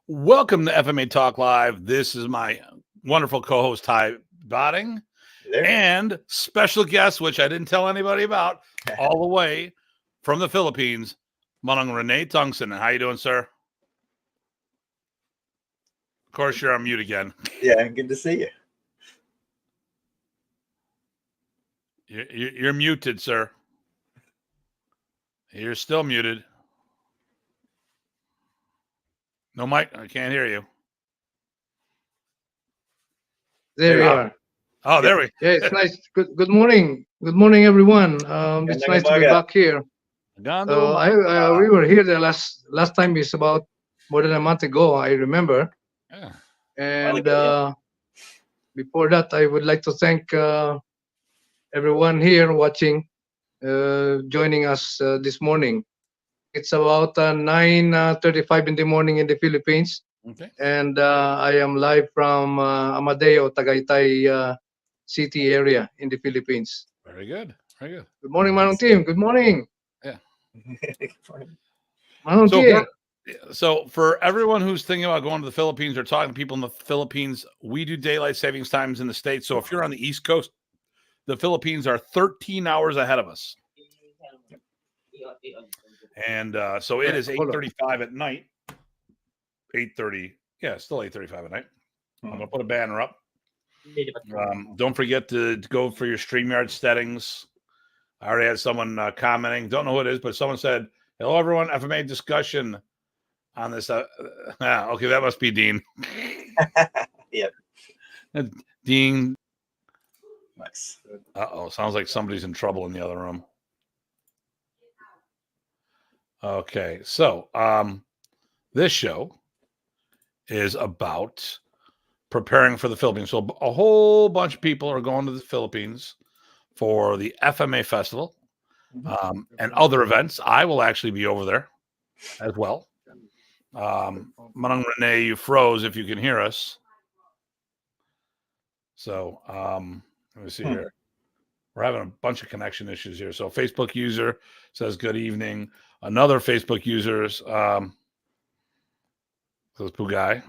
Welcome to FMA Talk Live. This is my wonderful co-host, Tye Botting, and special guest, which I didn't tell anybody about, all the way from the Philippines, Punong Guro Tye Botting. How you doing, sir? Of course, you're on mute again. Yeah, good to see you. You're muted, sir. You're still muted. No mic. I can't hear you. There you are. Oh, there we. Yeah, it's nice. Good morning. Good morning, everyone. It's nice to be back here. So we were here the last time is about more than a month ago. I remember. Yeah. And before that, I would like to thank everyone here watching, joining us this morning. It's about 9:35 in the morning in the Philippines. Okay. And I am live from Amadeo, Tagaytay City area in the Philippines. Very good. Very good. Good morning, Manong team. Good morning. Yeah. Manong team. So for everyone who's thinking about going to the Philippines or talking to people in the Philippines, we do daylight savings times in the States. So if you're on the East Coast, the Philippines are 13 hours ahead of us. And so it is 8:35 at night. 8:30. Yeah, still 8:35 at night. I'm going to put a banner up. Don't forget to go for your StreamYard settings. I already had someone commenting. Don't know who it is, but someone said, hello, everyone. FMA discussion on this. Okay, that must be Dean. Yep. Dean. Nice. Uh-oh. Sounds like somebody's in trouble in the other room. Okay, so this show is about preparing for the Philippines. So a whole bunch of people are going to the Philippines for the FMA Festival and other events. I will actually be over there as well. Punong Renee, you froze if you can hear us. So let me see here. We're having a bunch of connection issues here. So Facebook user says good evening. Another Facebook user says Pugai.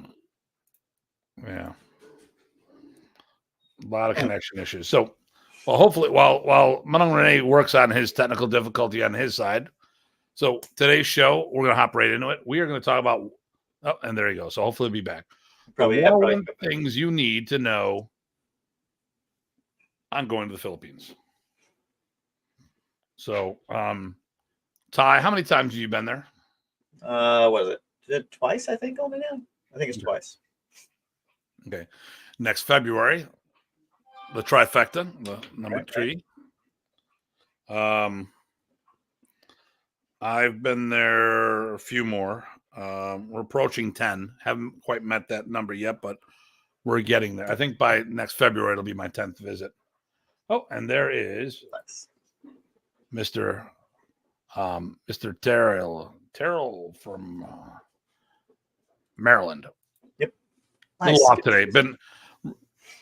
Yeah. A lot of connection issues. So well, hopefully while Punong Renee works on his technical difficulty on his side. So today's show, we're gonna hop right into it. We are going to talk about and there you go. So hopefully he'll be back. Probably things you need to know on going to the Philippines. So, Tye, how many times have you been there? What is it? Is it twice, I think, only now? I think it's twice. Okay. Next February, the trifecta, the number 3. I've been there a few more. We're approaching 10. Haven't quite met that number yet, but we're getting there. I think by next February, it'll be my 10th visit. Oh, and there is Mr. Terrell from Maryland. Yep. Nice. A little off today. Been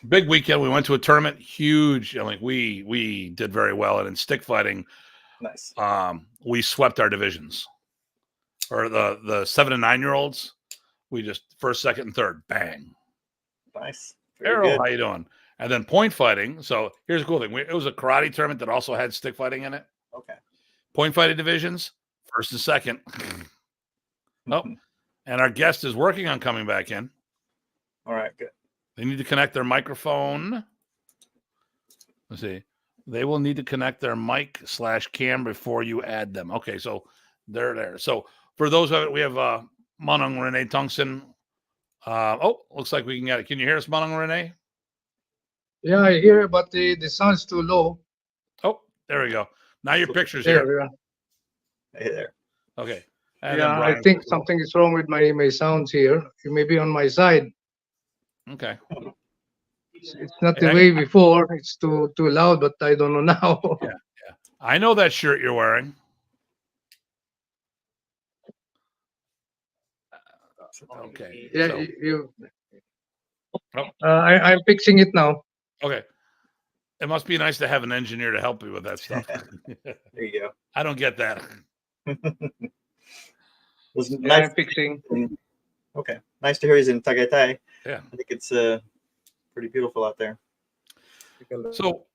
big weekend. We went to a tournament, huge. I mean, we did very well, and in stick fighting, nice. We swept our divisions. Or the 7 and 9-year-olds, we just first, second, and third, bang. Nice. Errol, how you doing? And then point fighting. So here's a cool thing. It was a karate tournament that also had stick fighting in it. Okay. Point fighting divisions, first and second. Oh, and our guest is working on coming back in. All right, good. They need to connect their microphone. Let's see. They will need to connect their mic/cam before you add them. Okay, so they're there. So for those of it, we have Punong Guro Tye Botting. Looks like we can get it. Can you hear us, Punong Renee? Yeah, I hear, but the sound's too low. Oh, there we go. Now your picture's here. There, yeah. Hey there. Okay. And Yeah, then I Brian. think something is wrong with my sounds here. It may be on my side. Okay. It's not the Yeah, way before. It's too loud, but I don't know now. Yeah. I know that shirt you're wearing. Okay. Yeah, So, Oh. I'm fixing it now. okay. It must be nice to have an engineer to help you with that stuff. There you go. I don't get that. Was Yeah, nice. I'm fixing. Okay, nice to hear he's in Tagaytay. Yeah. I think it's pretty beautiful out there. So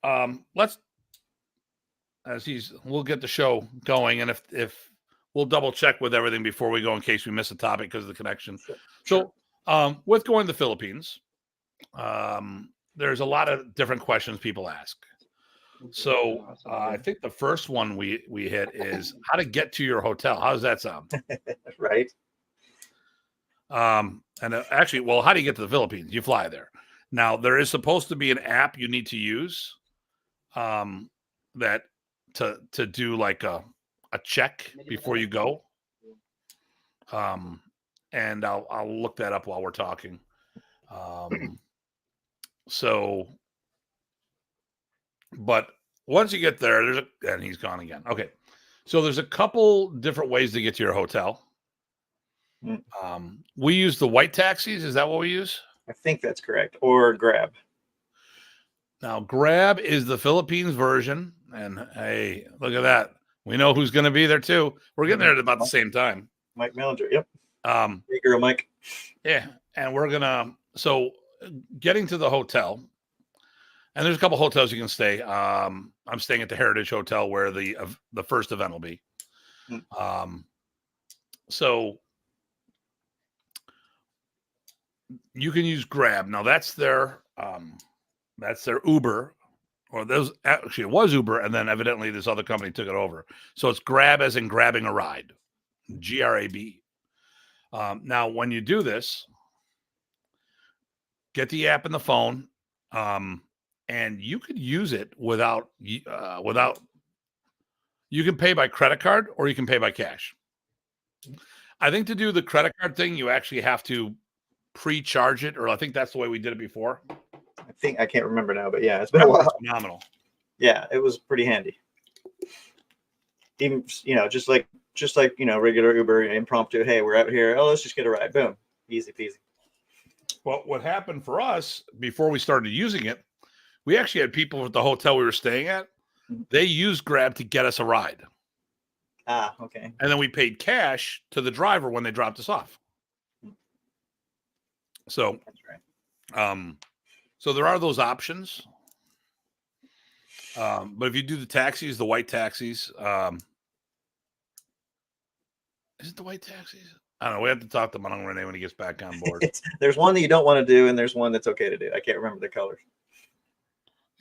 we'll get the show going, and if we'll double check with everything before we go in case we miss a topic because of the connection. So with going to the Philippines, there's a lot of different questions people ask. So I think the first one we hit is how to get to your hotel. How does that sound? Right. And actually, well, how do you get to the Philippines? You fly there. Now there is supposed to be an app you need to use, that to do like a check before you go. And I'll look that up while we're talking. But once you get there, and he's gone again. Okay. So there's a couple different ways to get to your hotel. We use the white taxis. Is that what we use? I think that's correct. Or Grab. Now, Grab is the Philippines version. And hey, look at that. We know who's going to be there too. We're getting there at about the same time. Mike Mellinger. Yep. Hey, girl, Mike. Yeah. And we're going to, so getting to the hotel, and there's a couple hotels you can stay. I'm staying at the Heritage Hotel where the first event will be. So you can use Grab. Now that's their Uber, or those actually it was Uber, and then evidently this other company took it over. So it's Grab as in grabbing a ride, GRAB. Now when you do this, get the app in the phone, and you could use it without. You can pay by credit card or you can pay by cash. I think to do the credit card thing, you actually have to pre-charge it, or I think that's the way we did it before. I can't remember now, but yeah, it's been a while. Phenomenal. Yeah, it was pretty handy. Even just like regular Uber impromptu. Hey, we're out here. Oh, let's just get a ride. Boom, easy peasy. Well, what happened for us before we started using it, we actually had people at the hotel we were staying at. They used Grab to get us a ride. Ah, okay. And then we paid cash to the driver when they dropped us off. So, that's right. So there are those options. But if you do the taxis, the white taxis, is it the white taxis? I don't know. We have to talk to Punong Renee when he gets back on board. There's one that you don't want to do, and there's one that's okay to do. I can't remember the colors.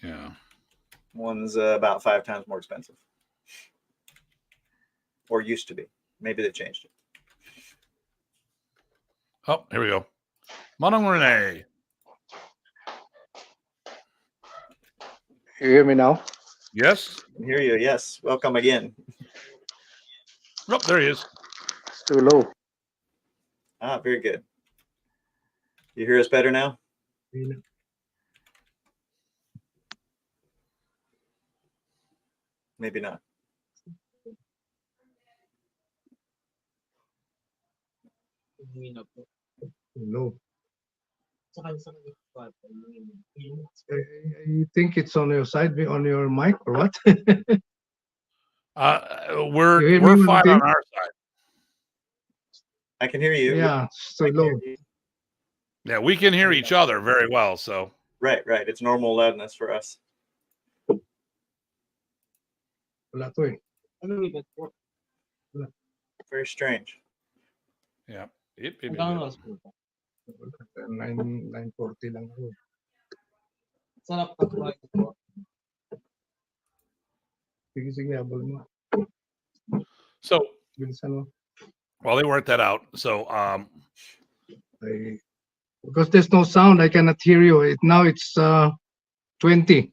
Yeah. One's about 5 times more expensive. Or used to be. Maybe they changed it. Oh, here we go. Punong Renee. You hear me now? Yes? I can hear you. Yes. Welcome again. Oh, there he is. It's too low. Ah, very good. You hear us better now? Maybe not. No. I think it's on your side, on your mic, or what? We're fine on our side. I can hear you. Yeah, it's too low. Yeah, we can hear each other very well. So Right. It's normal loudness for us. Wala to eh. Very strange. yeah. 9:40 lang ako. Sige, habol mo. So Bilisan mo. well, they worked that out. So Because there's no sound, I cannot hear you. Now it's 20.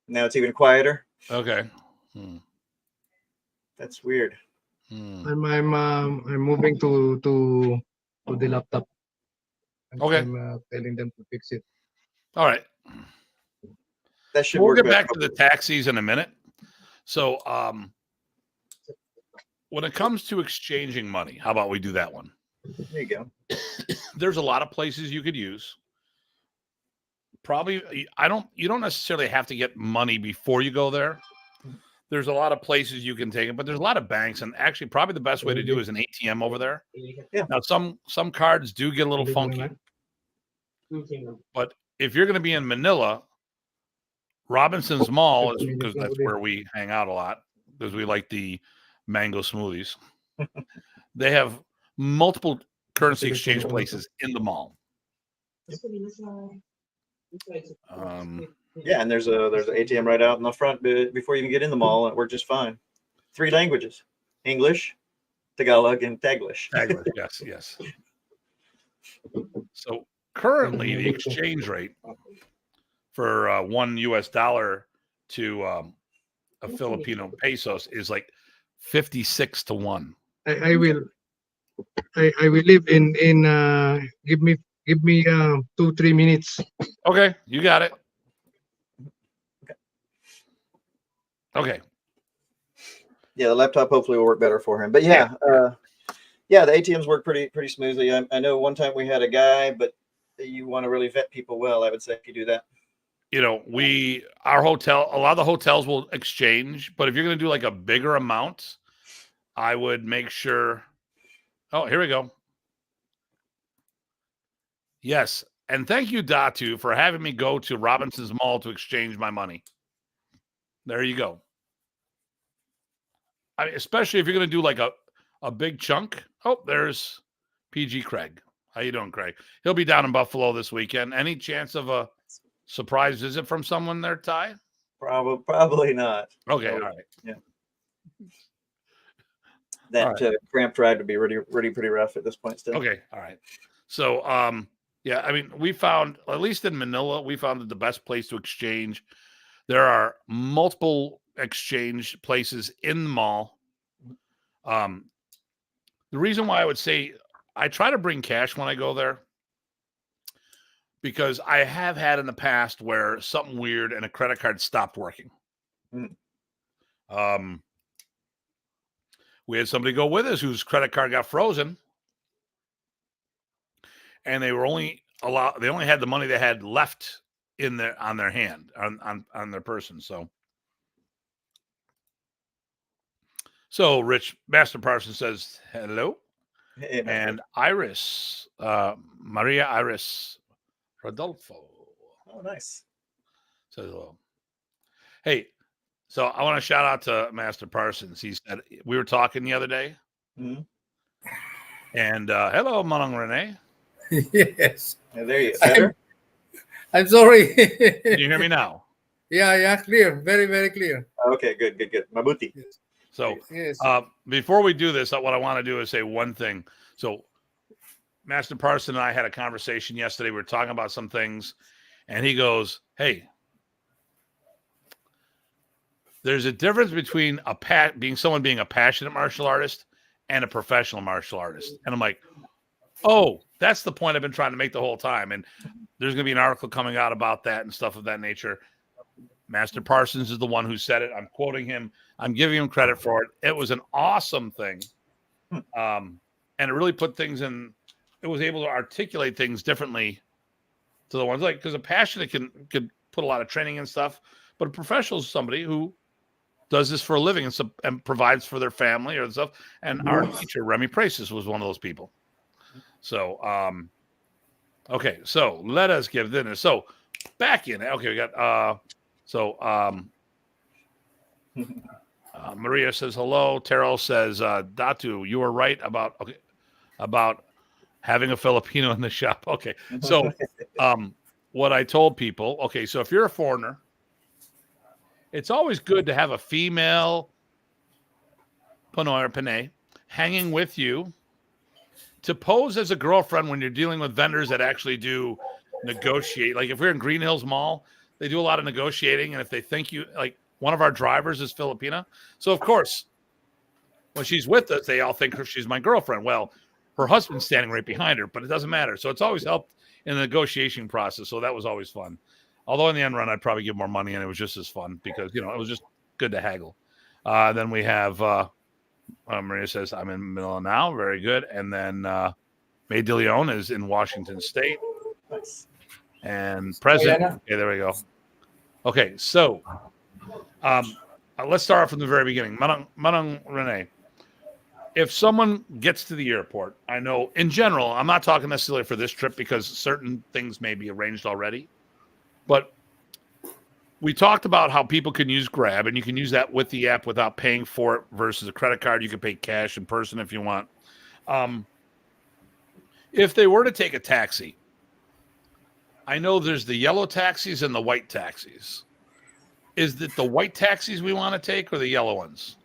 Now it's even quieter. Okay. That's weird. I'm moving to the laptop. Okay. I'm telling them to fix it. All right. That should We'll work get better. back to the taxis in a minute. So, when it comes to exchanging money, how about we do that one? There you go. There's a lot of places you could use. Probably, you don't necessarily have to get money before you go there. There's a lot of places you can take it, but there's a lot of banks, and actually, probably the best way to do is an ATM over there. Yeah. Now, some cards do get a little funky, but if you're going to be in Manila, Robinson's Mall is because that's where we hang out a lot because we like the mango smoothies. They have multiple currency exchange places in the mall. Yeah, and there's an ATM right out in the front before you even get in the mall, and it worked just fine. 3 languages: English, Tagalog, and Taglish. Taglish, yes. So currently, the exchange rate for $1 US to a Filipino pesos is like 56 to 1. I will leave in give me 2-3 minutes. Okay, you got it. Okay. Yeah, the laptop hopefully will work better for him. But yeah, the ATMs work pretty smoothly. I know one time we had a guy, but you want to really vet people well, I would say, if you do that. You know, our hotel, a lot of the hotels will exchange, but if you're going to do like a bigger amount, I would make sure. Oh, here we go. Yes. And thank you, Datu, for having me go to Robinson's Mall to exchange my money. There you go. I mean, especially if you're going to do like a big chunk. Oh, there's PG Craig. How you doing, Craig? He'll be down in Buffalo this weekend. Any chance of a surprise visit from someone there, Ty? Probably not. Okay, all right. Yeah. That cramped ride would be pretty rough at this point still. Okay, all right. So, yeah, I mean, we found, at least in Manila, we found that the best place to exchange. There are multiple exchange places in the mall. The reason why I would say I try to bring cash when I go there, because I have had in the past where something weird and a credit card stopped working. We had somebody go with us whose credit card got frozen, and they only had the money they had left on their hand, on their person. So Rich Master Parson says hello. Hey, and Iris, Maria Iris Rodolfo. Oh, nice. Says hello. Hey, so I want to shout out to Master Parsons. He said we were talking the other day. Mm-hmm. And hello, Manong Rene. Yes. Yeah, there you go. Better? I'm sorry. Can you hear me now? Yeah, clear. Very, very clear. Okay, good. Mabuti. Yes. So Yes. before we do this, what I want to do is say one thing. So Master Parson and I had a conversation yesterday. We were talking about some things, and he goes, hey, there's a difference between someone being a passionate martial artist and a professional martial artist. And I'm like, oh, that's the point I've been trying to make the whole time. And there's going to be an article coming out about that and stuff of that nature. Master Parsons is the one who said it. I'm quoting him. I'm giving him credit for it. It was an awesome thing. And it really put things in, it was able to articulate things differently to the ones because a passionate could put a lot of training and stuff, but a professional is somebody who does this for a living and provides for their family or stuff. And our teacher, Remy Praces, was one of those people. So, okay. So let us give dinner. So back in. Okay. We got, Maria says hello. Terrell says, Datu, you were right about having a Filipino in the shop. Okay. So, what I told people, okay, so if you're a foreigner, it's always good to have a female Pinoy or Pinay hanging with you to pose as a girlfriend when you're dealing with vendors that actually do negotiate. Like if we're in Green Hills Mall, they do a lot of negotiating, and if they think you like one of our drivers is Filipina, so of course when she's with us, they all think she's my girlfriend. Well, her husband's standing right behind her, but it doesn't matter. So it's always helped in the negotiation process. So that was always fun. Although in the end run, I'd probably give more money, and it was just as fun because it was just good to haggle. Then we have Maria says I'm in Manila now, very good, and then May De Leon is in Washington State, Nice. and President. Okay, there we go. Okay, so let's start off from the very beginning. Manang Rene, if someone gets to the airport, I know in general, I'm not talking necessarily for this trip because certain things may be arranged already, but we talked about how people can use Grab, and you can use that with the app without paying for it versus a credit card. You can pay cash in person if you want. If they were to take a taxi, I know there's the yellow taxis and the white taxis. Is it the white taxis we want to take or the yellow ones?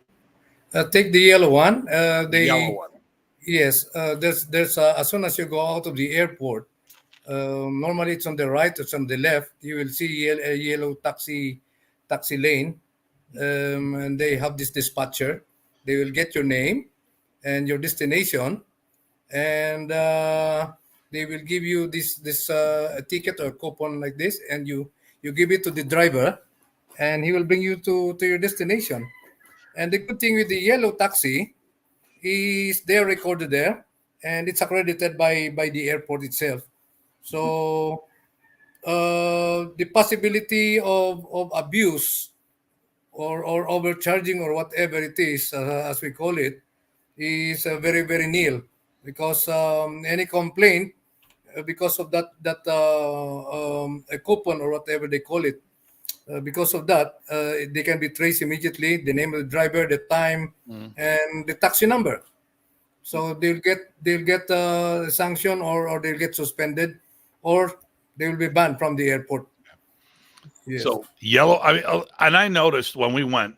Take the yellow one. The yellow one. Yes, there's as soon as you go out of the airport, normally it's on the right, it's on the left. You will see a yellow taxi lane, and they have this dispatcher. They will get your name and your destination, and they will give you this ticket or coupon like this, and you give it to the driver, and he will bring you to your destination. And the good thing with the yellow taxi is they're recorded there, and it's accredited by the airport itself. So the possibility of abuse or overcharging or whatever it is, as we call it, is very, very nil, because any complaint because of that a coupon or whatever they call it, because of that, they can be traced immediately, the name of the driver, the time, and the taxi number. So they'll get a sanction, or they'll get suspended, or they will be banned from the airport. Yes. So yellow. I mean, and I noticed when we went,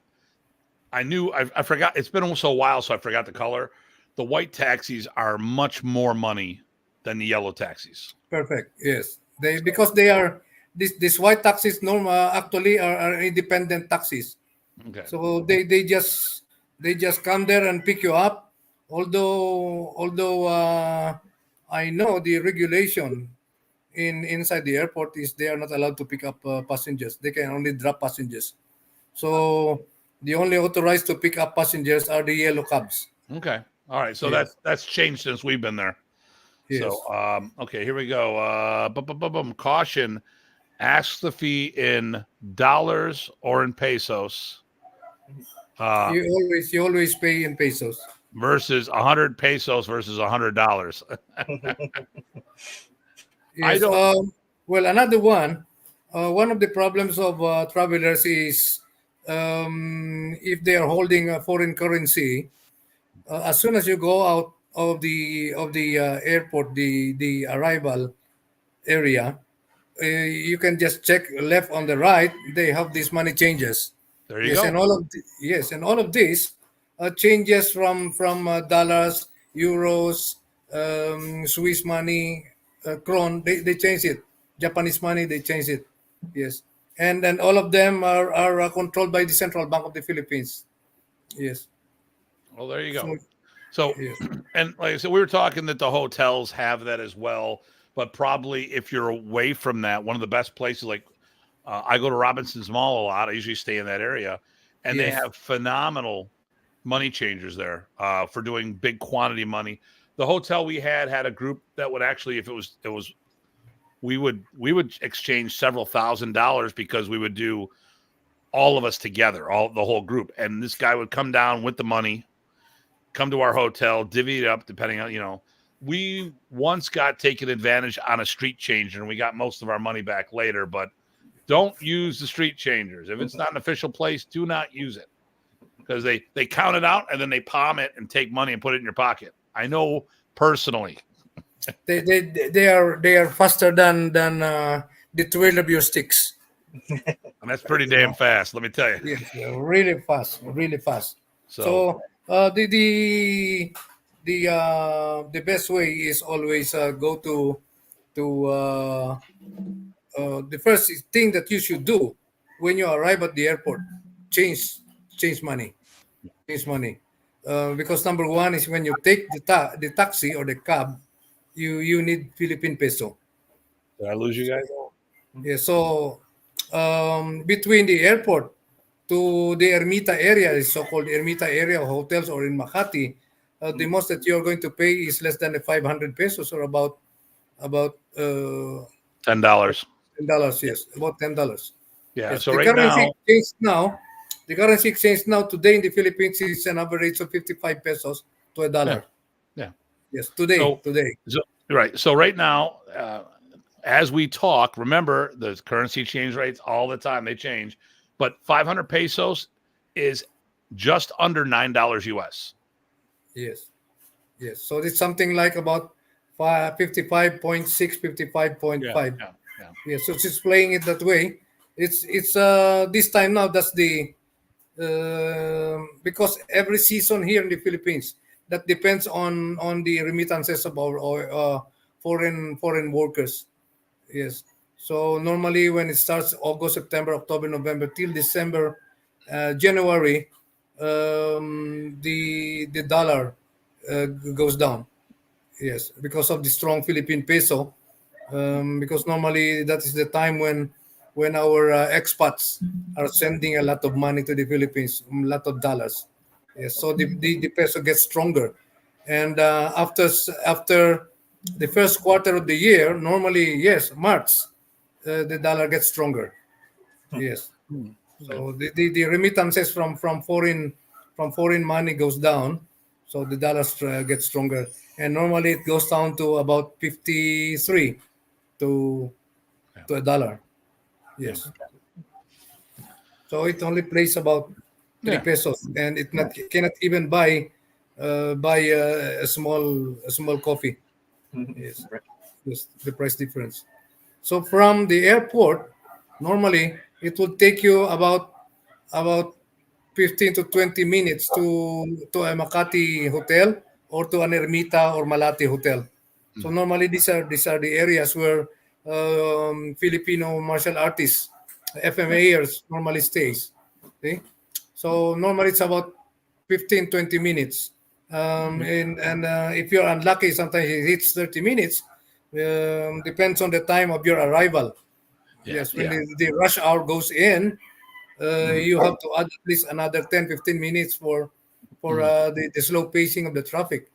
I knew I forgot. It's been so a while, so I forgot the color. The white taxis are much more money than the yellow taxis. Perfect. Yes, because they are these white taxis actually are independent taxis. Okay. So they just come there and pick you up. Although I know the regulation inside the airport is they are not allowed to pick up passengers. They can only drop passengers. So the only authorized to pick up passengers are the yellow cabs. Okay. All right. So Yes. that's changed since we've been there. Yes. So okay, here we go. Caution: ask the fee in dollars or in pesos. You always pay in pesos. Versus 100 pesos versus $100. Yes. Well, another one. One of the problems of travelers is if they are holding a foreign currency. As soon as you go out of the airport, the arrival area, you can just check left on the right. They have these money changes. There you Yes, go. and all of this changes from dollars, euros, Swiss money, kron. They change it. Japanese money, they change it. Yes, and then all of them are controlled by the Central Bank of the Philippines. Yes. Well, there you go. So, Yes. and like I said, we were talking that the hotels have that as well, but probably if you're away from that, one of the best places, like I go to Robinson's Mall a lot. I usually stay in that area, and they Yes. have phenomenal money changers there for doing big quantity money. The hotel we had a group that would actually, if it was, we would exchange several $1,000s because we would do all of us together, the whole group, and this guy would come down with the money, come to our hotel, divvy it up depending on, we once got taken advantage on a street changer and we got most of our money back later, but don't use the street changers. If it's not an official place, do not use it because they count it out and then they palm it and take money and put it in your pocket. I know personally. They are faster than the twirl of your sticks. And that's pretty damn fast, let me tell you. Yes, really fast, really fast. So The best way is always go to the first thing that you should do when you arrive at the airport, change money, because number one is when you take the taxi or the cab, you need Philippine peso. Did I lose you guys? Yeah, so between the airport to the Ermita area, the so-called Ermita area of hotels, or in Makati, the most that you're going to pay is less than 500 pesos, or about $10. $10. Yes, about $10. Yeah. Yes, So the right currency now, exchange now, today in the Philippines is an average of 55 pesos to a dollar. yeah. Yes, today. So right. So right now, as we talk, remember the currency exchange rates all the time, they change, but 500 pesos is just under $9 US. Yes. So it's something like about 55.6, 55.5. Yeah. Yes, so she's playing it that way. It's this time now, that's the because every season here in the Philippines, that depends on the remittances of our foreign workers. Yes. So normally when it starts August, September, October, November till December, January, the dollar goes down. Yes, because of the strong Philippine peso. Because normally that is the time when our expats are sending a lot of money to the Philippines, a lot of dollars. Yes, so the peso gets stronger, and after the first quarter of the year, normally yes, March, the dollar gets stronger. Yes, so the remittances from foreign money goes down, so the dollar gets stronger, and normally it goes down to about 53 to a dollar. Yes. So it only plays about 3 pesos, and it cannot even buy a small coffee. Yes, just the price difference. So from the airport, normally it will take you about 15 to 20 minutes to a Makati hotel, or to an Ermita or Malate hotel. So normally these are the areas where Filipino martial artists, FMAers, normally stays. Okay? So normally it's about 15-20 minutes. And if you're unlucky, sometimes it hits 30 minutes. Depends on the time of your arrival. Yes, when the rush hour goes in, you have to add at least another 10-15 minutes for the slow pacing of the traffic.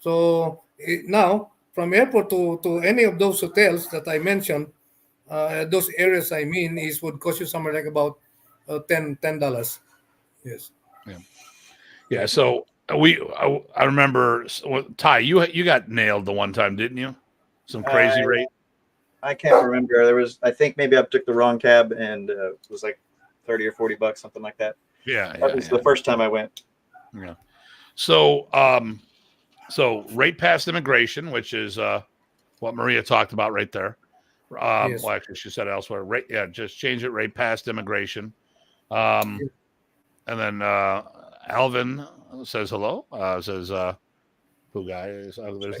So now, from airport to any of those hotels that I mentioned, those areas I mean, would cost you somewhere like about $10. Yes. Yeah. So I remember, Ty, you got nailed the one time, didn't you? Some crazy rate. I can't remember. There was, I think maybe I took the wrong cab, and it was like 30 or 40 bucks, something like that. That was the first time I went. Yeah. So rate past immigration, which is what Maria talked about right there. Yes. Well, actually, she said elsewhere. Just change it right past immigration. And then Alvin says hello. Says who guy is?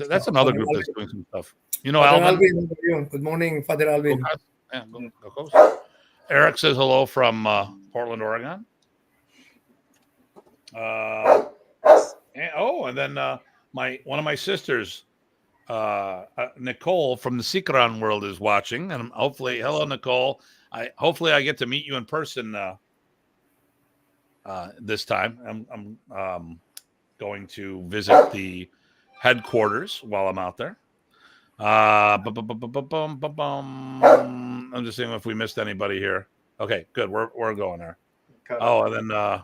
That's another group that's doing some stuff. You know, Father Alvin. Alvin, how are you? Good morning, Father Alvin. Go. Eric says hello from Portland, Oregon. And then one of my sisters, Nicole from the Sikran world, is watching, and hopefully, hello Nicole. Hopefully I get to meet you in person this time. I'm going to visit the headquarters while I'm out there. I'm just seeing if we missed anybody here. Okay, good. We're going there. Oh, and then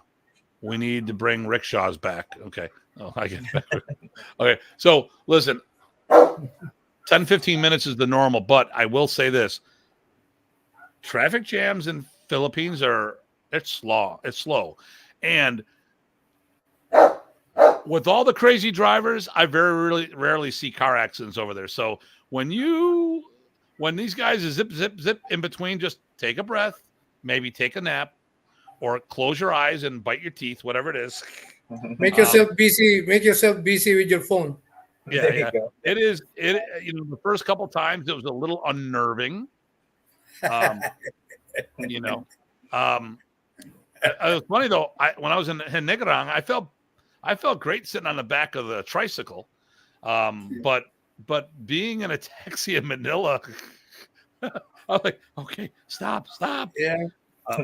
we need to bring rickshaws back. Okay. Oh, I get that. Okay. So listen, 10-15 minutes is the normal, but I will say this. Traffic jams in Philippines it's slow. And with all the crazy drivers, I very rarely see car accidents over there. So when these guys zip in between, just take a breath, maybe take a nap, or close your eyes and bite your teeth, whatever it is. Make yourself busy. Make yourself busy with your phone. Yeah, There yeah. you go. It is. The first couple times it was a little unnerving. You know, it was funny though. When I was in Nicaragua, I felt great sitting on the back of the tricycle. But being in a taxi in Manila, I was like, okay, stop. Yeah.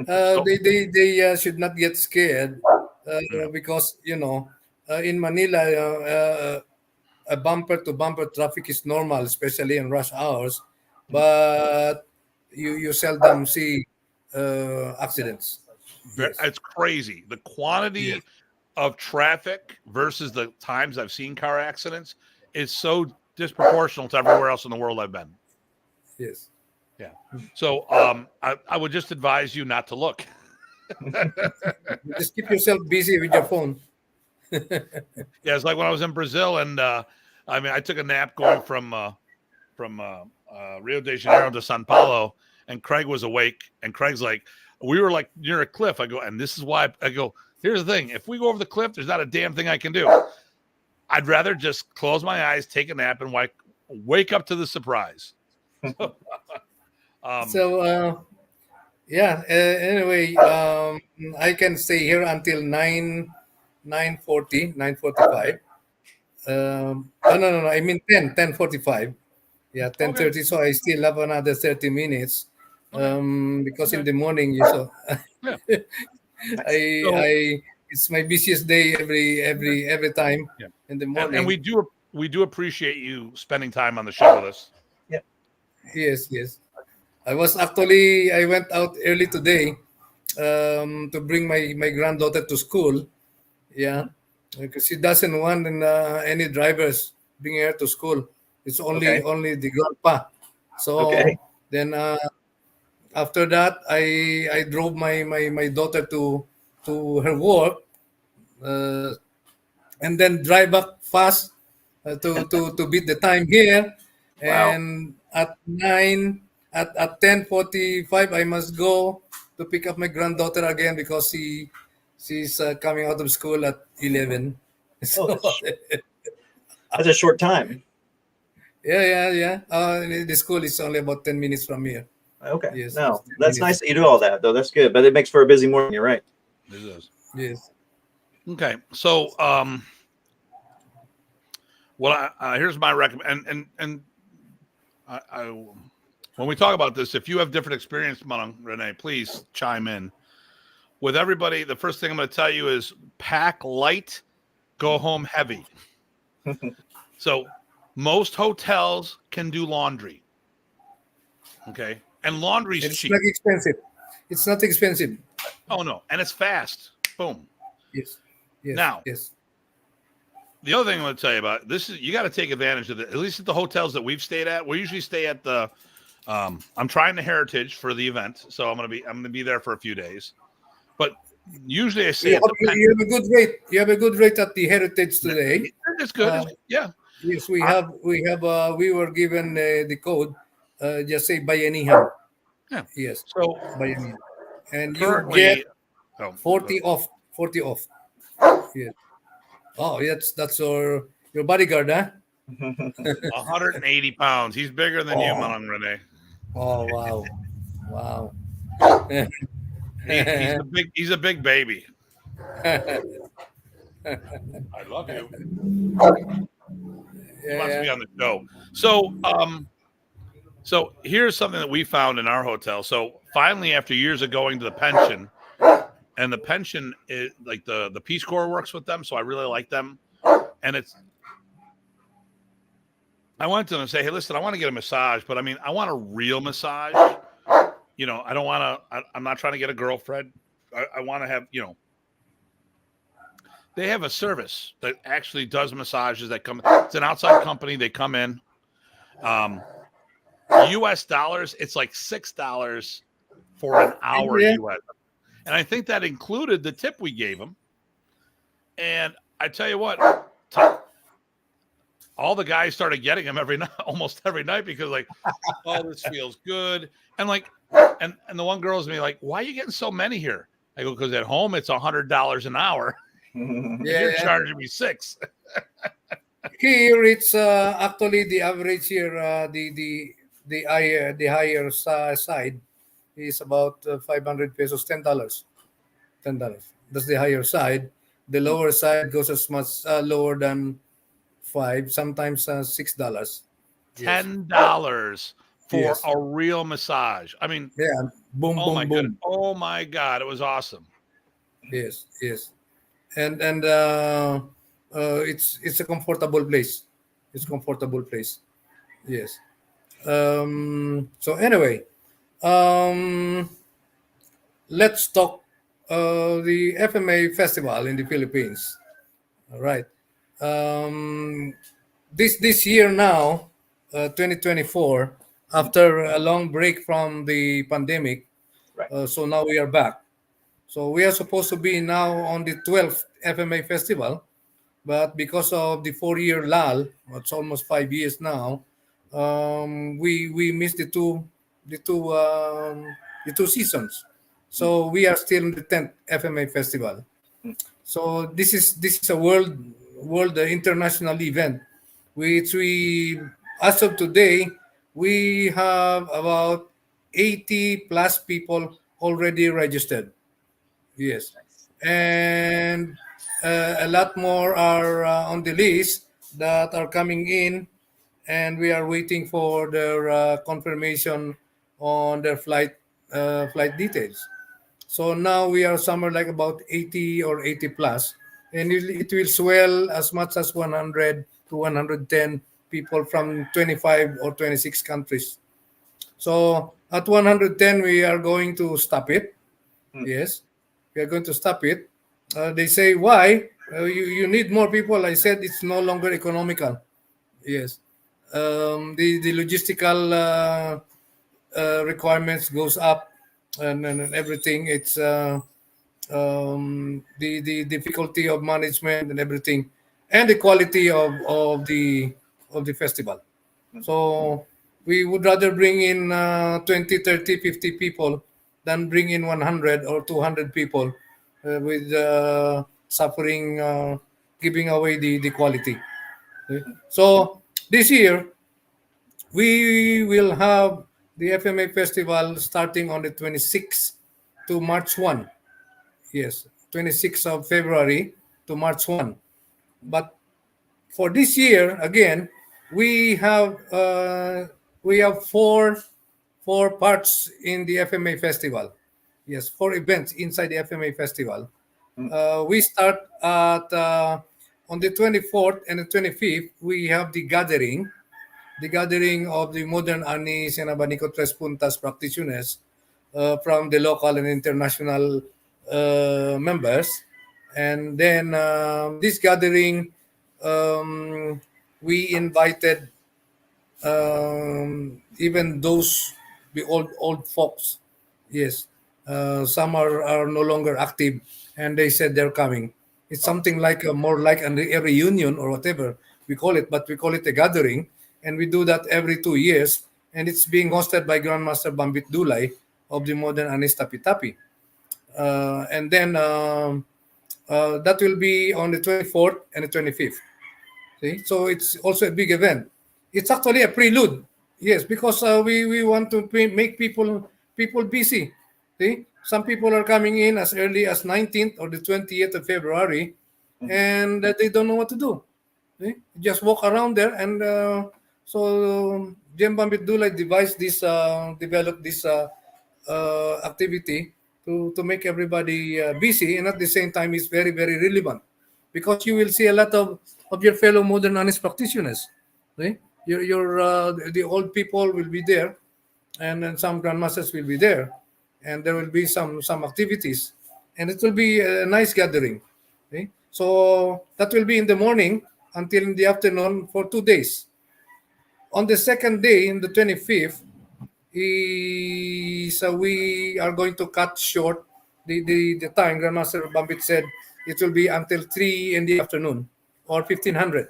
So, They should not get scared Yeah. because in Manila a bumper to bumper traffic is normal, especially in rush hours, but you seldom see accidents. Yes. it's crazy. The quantity of traffic versus the times I've seen car accidents is so disproportional to everywhere else in the world I've been. Yes. Yeah. So I would just advise you not to look. Just keep yourself busy with your phone. Yeah, it's like when I was in Brazil, and I took a nap going from Rio de Janeiro to Sao Paulo, and Craig was awake, and Craig's like, we were like near a cliff. I go, and this is why I go, here's the thing: if we go over the cliff, there's not a damn thing I can do. I'd rather just close my eyes, take a nap, and wake up to the surprise. Anyway, I can stay here until 9:45. No, I mean 10:45. Yeah, 10:30. So I still have another 30 minutes. Because in the morning, Yeah. I it's my busiest day every time in the morning. And we do appreciate you spending time on the show with us. Yes. I went out early today to bring my granddaughter to school. Yeah, because she doesn't want any drivers bringing her to school. It's only the grandpa. So then after that, I drove my daughter to her work, and then drive back fast to beat the time here. Wow. And at 10:45 I must go to pick up my granddaughter again because she's coming out of school at 11. So, That's a short time. yeah. The school is only about 10 minutes from here. Okay. Yes, No, it's 10 that's minutes. nice that you do all that, though. That's good, but it makes for a busy morning. You're right. It is. Yes. Okay, so here's my recommend, and I when we talk about this, if you have different experience, Renee, please chime in. With everybody, the first thing I'm going to tell you is pack light, go home heavy. So most hotels can do laundry. Okay, and laundry's It's cheap. not expensive. It's not expensive. Oh no, and it's fast. Boom. Yes. Now, yes. The other thing I'm going to tell you about this is you got to take advantage of it. At least at the hotels that we've stayed at, we usually stay at the. I'm trying the Heritage for the event, so I'm going to be there for a few days. But usually I say You have a good rate. You have a good rate at the Heritage today. It's good. Yeah. Yes, we were given the code. Just say Bayanihan. Yeah. Yes. So Bayanihan, and you currently, get 40 off. 40 off. Yes. Oh, that's your bodyguard, huh? 180 pounds. He's bigger than you, Manang Rene. Oh wow. He's a big baby. I love you. He wants to be on the show. So here's something that we found in our hotel. So finally, after years of going to the pension, and the pension is like the Peace Corps works with them, so I really like them. And I went to them and say, hey, listen, I want to get a massage, but I want a real massage. I don't want to. I'm not trying to get a girlfriend. I want to have, they have a service that actually does massages that come. It's an outside company. They come in. US dollars, it's like $6 for an hour US. And I think that included the tip we gave them. And I tell you what, all the guys started getting them almost every night because oh, this feels good. And and the one girl's me like, why are you getting so many here? I go, because at home it's $100 an hour. You're charging me $6. Here it's actually the average here, the higher side is about 500 pesos, $10. $10. That's the higher side. The lower side goes as much lower than five, sometimes $6. Yes, $10 for yes, a real massage. I mean, yeah. Boom, oh my boom, goodness. boom. Oh my God. It was awesome. Yes, yes. And it's a comfortable place. It's a comfortable place. Yes. So anyway, um, let's talk the FMA festival in the Philippines. All right. Um, this year now, 2024, after a long break from the pandemic, Right. so now we are back. So we are supposed to be now on the 12th FMA festival, but because of the 4 year lull, it's almost 5 years now. We missed the two the two seasons. So we are still in the 10th FMA festival. So this is a world international event, which we, as of today, we have about 80 plus people already registered. Yes, and a lot more are on the list that are coming in, and we are waiting for their confirmation on their flight details. So now we are somewhere like about 80 or 80 plus, and it will swell as much as 100 to 110 people from 25 or 26 countries. So at 110, we are going to stop it. Mm. Yes, we are going to stop it. They say, why? You need more people. I said it's no longer economical. Yes. The logistical requirements goes up, and everything. It's the difficulty of management and everything, and the quality of the festival. So we would rather bring in 20, 30, 50 people than bring in 100 or 200 people with suffering, giving away the quality. Okay? So this year, we will have the FMA festival starting on the 26th to March 1. Yes, 26th of February to March 1. But for this year, again, we have uh, we have four parts in the FMA festival. Yes, four events inside the FMA festival. Mm. We start at on the 24th and the 25th. We have the gathering of the modern Anis and Abanico Tres Puntas practitioners from the local and international members. And then this gathering, um, we invited even those the old folks. Yes, some are no longer active, and they said they're coming. It's something like more like a reunion or whatever we call it, but we call it a gathering, and we do that every 2 years, and it's being hosted by Grandmaster Bambit Dulay of the modern Anis Tapi Tapi. And then that will be on the 24th and the 25th. See? So it's also a big event. It's actually a prelude. Yes, because we want to make people busy. See? Some people are coming in as early as 19th or the 20th of February, and they don't know what to do. See? Just walk around there, and so Jem Bambit Dulay developed this activity to make everybody busy, and at the same time, it's very, very relevant because you will see a lot of your fellow modern honest practitioners. Okay? The old people will be there, and then some grandmasters will be there, and there will be some activities, and it will be a nice gathering. Okay? So that will be in the morning until in the afternoon for 2 days. On the second day, in the 25th, so we are going to cut short the time. Grandmaster Bambit said it will be until 3 in the afternoon or 1500.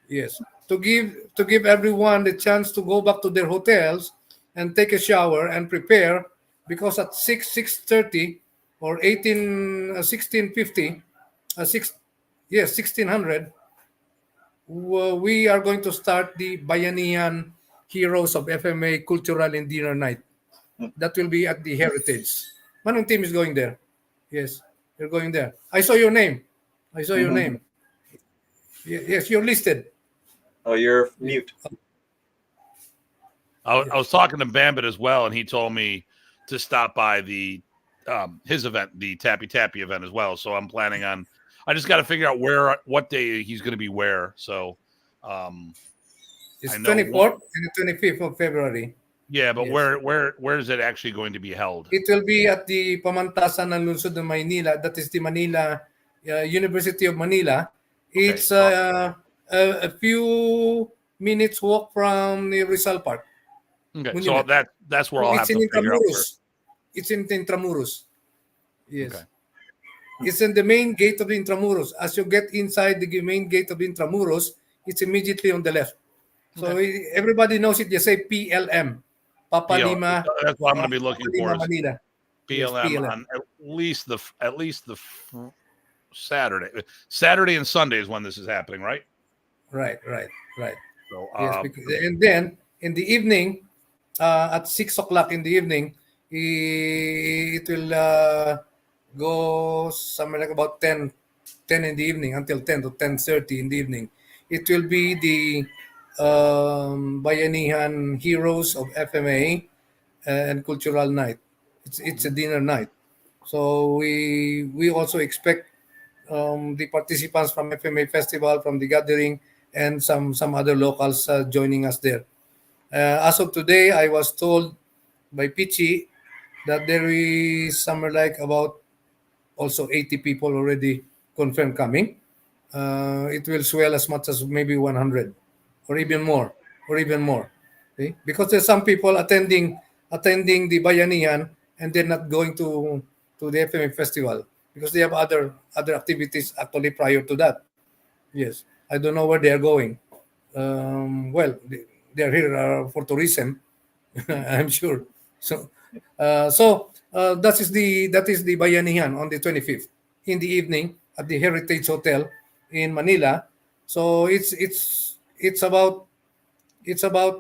Yes, to give everyone the chance to go back to their hotels and take a shower and prepare, because at 6:30 or 1650, 6 yes 1600, we are going to start the Bayanihan Heroes of FMA Cultural and Dinner Night. That will be at the Heritage. Manong team is going there. Yes, you're going there. I saw your name. I saw your name. Yes, you're listed. Oh, you're mute. I was talking to Bambit as well, and he told me to stop by the his event, the Tappy Tappy event as well. So I'm planning on. I just got to figure out what day he's going to be where. So It's I know 24th and the 25th of February. yeah, but Yes. where is it actually going to be held? It will be at the Pamantasan ng Lungsod ng Maynila. That is the Manila University of Manila. It's a few minutes walk from the Rizal Park. Okay, Monument. so that's where I'll have It's to in figure out. Intramuros. It's in Intramuros. Yes. Okay. It's in the main gate of the Intramuros. As you get inside the main gate of the Intramuros, it's immediately on the left. So everybody knows it. You say PLM. Papa PLM. Lima. That's what I'm going to be looking Papa Lima, for. Is Manila. Yes, PLM, PLM. on at least the Saturday and Sunday is when this is happening, right? Right. So Yes, and then in the evening, at 6 o'clock in the evening, it will go somewhere like about 10 in the evening until 10 to 10:30 in the evening. It will be the Bayanihan Heroes of FMA and Cultural Night. It's a dinner night. So we also expect the participants from FMA Festival, from the gathering, and some other locals joining us there. As of today, I was told by Pichi that there is somewhere like about also 80 people already confirmed coming. It will swell as much as maybe 100 or even more. Okay? Because there's some people attending the Bayanihan and they're not going to the FMA festival because they have other activities actually prior to that. Yes, I don't know where they are going. Well, they are here for tourism, I'm sure. So, that is the Bayanihan on the 25th in the evening at the Heritage Hotel in Manila. So it's about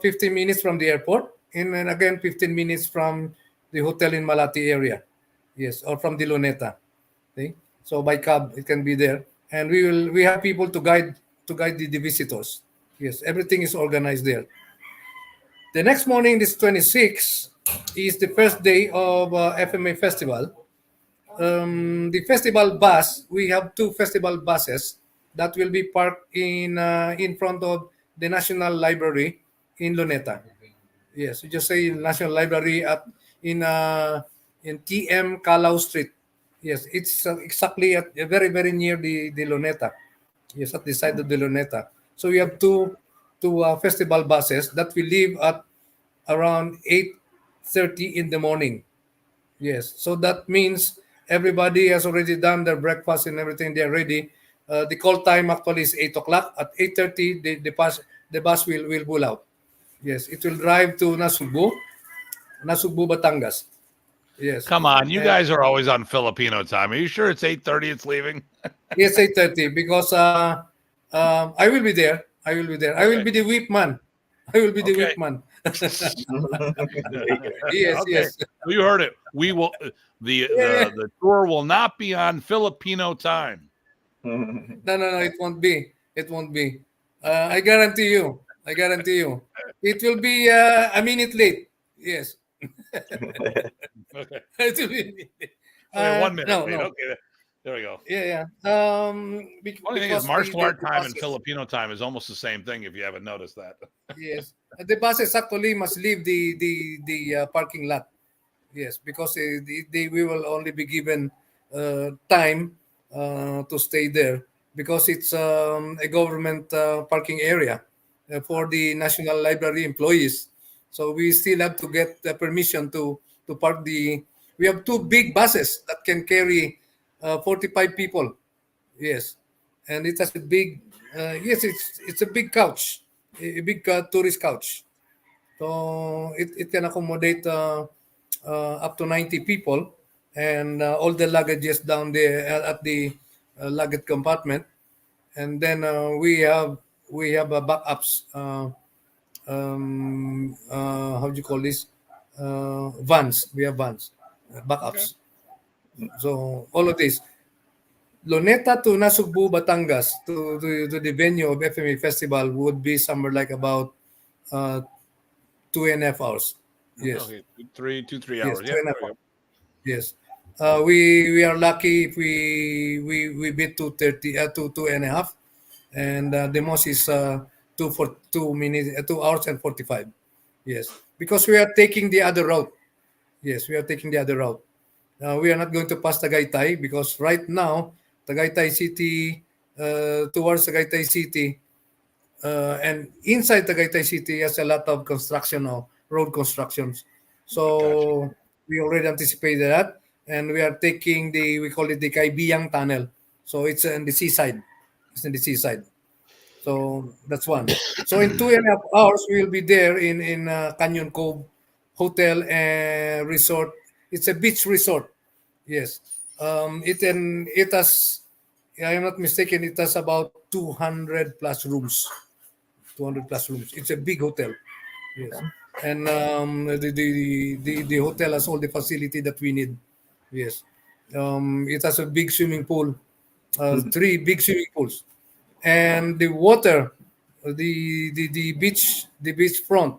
15 minutes from the airport, and then again 15 minutes from the hotel in Malati area. Yes, or from the Luneta. Okay? So by cab it can be there, and we have people to guide the visitors. Yes, everything is organized there. The next morning, this 26, is the first day of FMA Festival. The festival bus, we have two festival buses that will be parked in front of the National Library in Luneta. Yes, you just say National Library in TM Calao Street. Yes, it's exactly at very very near the Luneta. Yes, at the side of the Luneta. So we have two festival buses that will leave at around 8:30 in the morning. Yes, so that means everybody has already done their breakfast and everything. They're ready. The call time actually is 8 o'clock. At 8:30, the bus will pull out. Yes, it will drive to Nasugbu, Batangas. Yes. come on, you guys are always on Filipino time. Are you sure it's 8:30? It's leaving. Yes, 8:30 because I will be there. I will be the whip man. I will be the Okay. whip man. There Yes, Okay. yes. You heard it. We will the tour will not be on Filipino time. you No, it won't be. It won't be. I guarantee you. It will be a minute late. Yes. Okay. It will be. Okay, 1 minute. No, Wait, no. okay. There we go. Yeah. Only thing is, Because martial art the time and buses- Filipino time is almost the same thing. If you haven't noticed that. Yes. The buses actually must leave the parking lot. Yes, because we will only be given time to stay there because it's a government parking area for the National Library employees. So we still have to get the permission to park the. We have two big buses that can carry 45 people. Yes, and it has a big. Yes, it's a big couch, a big tourist couch. So it can accommodate up to 90 people and all the luggages down there at the luggage compartment. And then we have we have backups. How do you call this? Vans. We have vans, backups. So all of this. Luneta to Nasugbu, Batangas to the venue of FMA Festival would be somewhere like about 2.5 hours. Yes. Okay, 3 Yes, hours. two Yeah. and a There we half. go. Yes. We are lucky if we beat 2:30 to 2.5, and the most is 2 for 2 minutes 2 hours and 45. Yes, because we are taking the other route. Yes, we are taking the other route. We are not going to pass Tagaytay because right now Tagaytay City, towards Tagaytay City, and inside Tagaytay City has a lot of construction now, road constructions. Gotcha. So we already anticipated that, and we are taking we call it the Kaibiyang Tunnel. So it's in the seaside. It's in the seaside. So that's one. So in 2.5 hours, we will be there in Canyon Cove Hotel and Resort. It's a beach resort. Yes. It has, if I'm not mistaken, it has about 200 plus rooms. 200 plus rooms. It's a big hotel. Yes. And the hotel has all the facility that we need. Yes. It has a big swimming pool, three big swimming pools, and the water, the beach front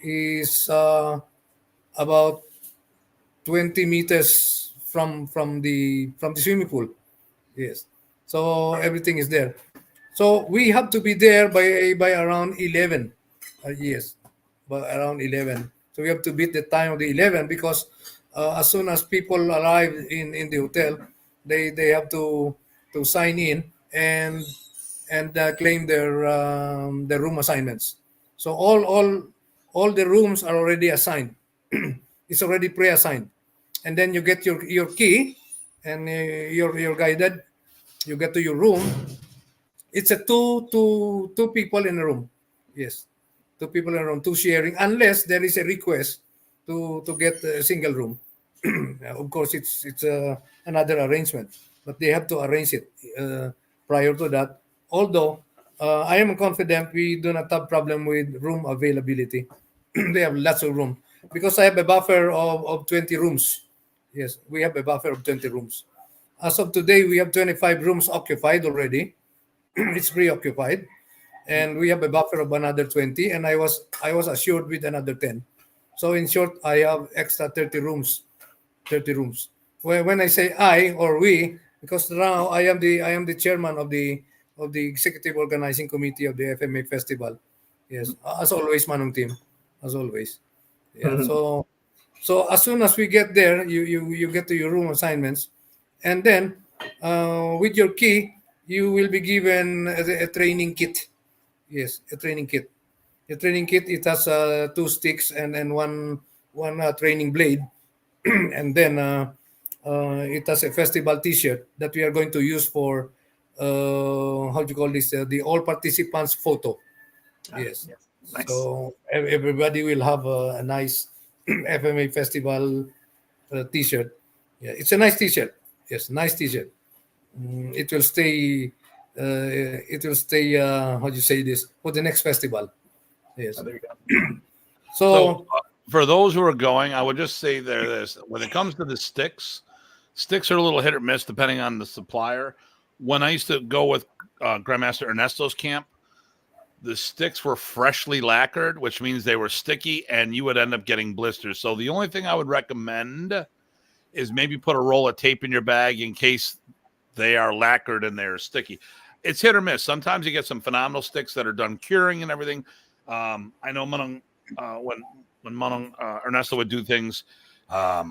is about 20 meters from the swimming pool. Yes. So everything is there. So we have to be there by around 11. Yes, by around 11. So we have to beat the time of the 11 because as soon as people arrive in the hotel, they have to sign in and claim their room assignments. So all the rooms are already assigned. It's already pre-assigned, and then you get your key, and you're guided. You get to your room. It's a two people in a room. Yes, two people in a room, two sharing, unless there is a request to get a single room. Of course, it's another arrangement, but they have to arrange it prior to that. Although I am confident we do not have problem with room availability. They have lots of room because I have a buffer of 20 rooms. Yes, we have a buffer of 20 rooms. As of today, we have 25 rooms occupied already. It's preoccupied, and we have a buffer of another 20, and I was assured with another 10. So in short, I have extra 30 rooms. 30 rooms. When I say I or we, because now I am the chairman of the executive organizing committee of the FMA festival. Yes, as always, Manong team, as always. Yeah. So as soon as we get there, you get to your room assignments, and then with your key, you will be given a training kit. Yes, a training kit. A training kit. It has two sticks and one training blade, and then it has a festival T-shirt that we are going to use for how do you call this? The all participants photo. Yes. Yes. Nice. So everybody will have a nice FMA festival T-shirt. Yeah, it's a nice T-shirt. Yes, nice T-shirt. It will stay. It will stay. How do you say this for the next festival? Yes. Oh, there you go. So for those who are going, I would just say this: when it comes to the sticks are a little hit or miss depending on the supplier. When I used to go with Grandmaster Ernesto's camp, the sticks were freshly lacquered, which means they were sticky, and you would end up getting blisters. So the only thing I would recommend is maybe put a roll of tape in your bag in case they are lacquered and they're sticky. It's hit or miss. Sometimes you get some phenomenal sticks that are done curing and everything. I know Manong, when Manong Ernesto would do things, a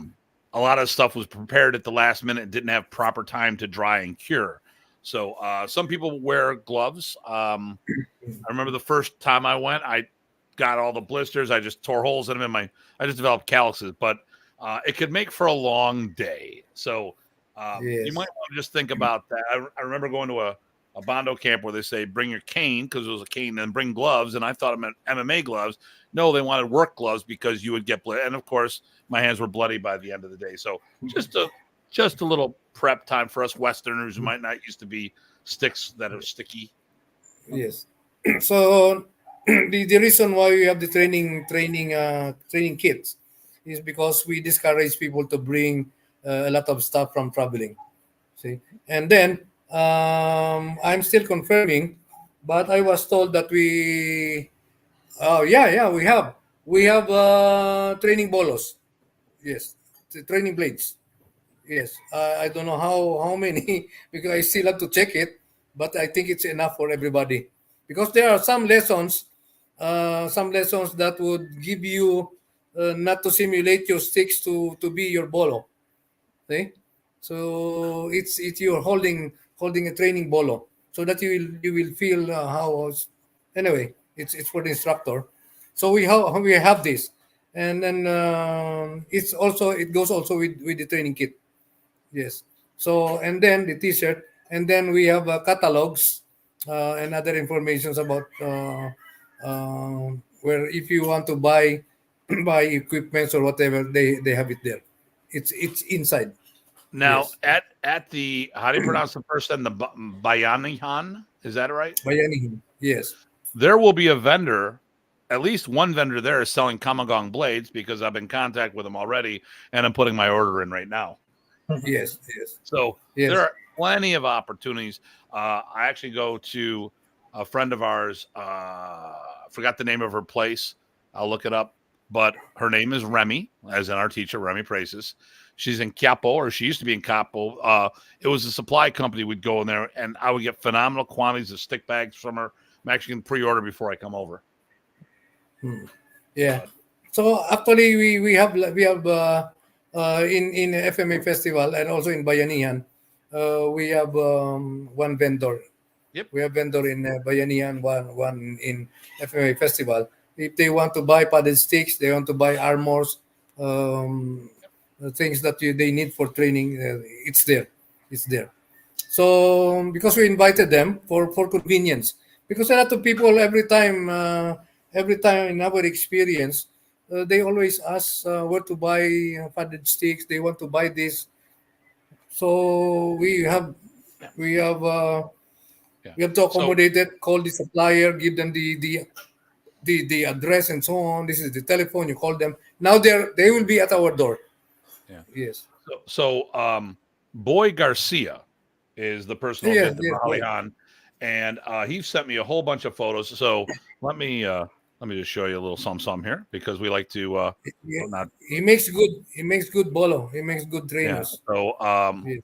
lot of stuff was prepared at the last minute, didn't have proper time to dry and cure. So some people wear gloves. I remember the first time I went, I got all the blisters. I just tore holes in them, I just developed calluses. But it could make for a long day. So Yes. you might want to just think about that. I remember going to a Bondo camp where they say bring your cane because it was a cane and bring gloves, and I thought it meant MMA gloves. No, they wanted work gloves because you would get blood. And of course, my hands were bloody by the end of the day. So just a little prep time for us Westerners who might not used to be sticks that are sticky. Yes. So the reason why we have the training kits is because we discourage people to bring a lot of stuff from traveling. See, and then I'm still confirming, but I was told that we oh yeah, we have training bolos. Yes, the training blades. Yes, I don't know how many because I still have to check it, but I think it's enough for everybody because there are some lessons that would give you not to simulate your sticks to be your bolo. See, so it's you're holding a training bolo so that you will feel how. Anyway, it's for the instructor. So we have this, and then it goes also with the training kit. Yes. So and then the T-shirt, and then we have catalogs and other informations about where if you want to buy buy equipments or whatever, they have it there. It's inside. Now, Yes. at the, how do you pronounce the first and the Bayanihan? Is that right? Bayanihin. Yes. There will be a vendor, at least one vendor there is selling Kamagong blades because I've been in contact with them already, and I'm putting my order in right now. Yes. Yes. So Yes. there are plenty of opportunities. I actually go to a friend of ours. Forgot the name of her place. I'll look it up. But her name is Remy, as in our teacher, Remy Praises. She's in Capo, or she used to be in Capo. It was a supply company. We'd go in there, and I would get phenomenal quantities of stick bags from her. I'm actually going to pre-order before I come over. Yeah. So actually, we have in FMA festival and also in Bayanihan, we have one vendor. Yep. We have vendor in Bayanihan, one in FMA festival. If they want to buy padded sticks, they want to buy armors, things that they need for training, it's there. It's there. So because we invited them for convenience, because a lot of people every time in our experience, they always ask where to buy padded sticks. They want to buy this. So we have Yeah. we have to accommodate it. Call the supplier, give them the address and so on. This is the telephone. You call them. Now they will be at our door. Yeah. Yes. So Boy Garcia is the person who Yeah, did the yes, boy. Mahalihan, and he sent me a whole bunch of photos. So let me just show you a little some here because we like to Yeah. not He makes good bolo. He makes good yeah. trainers. So Yes.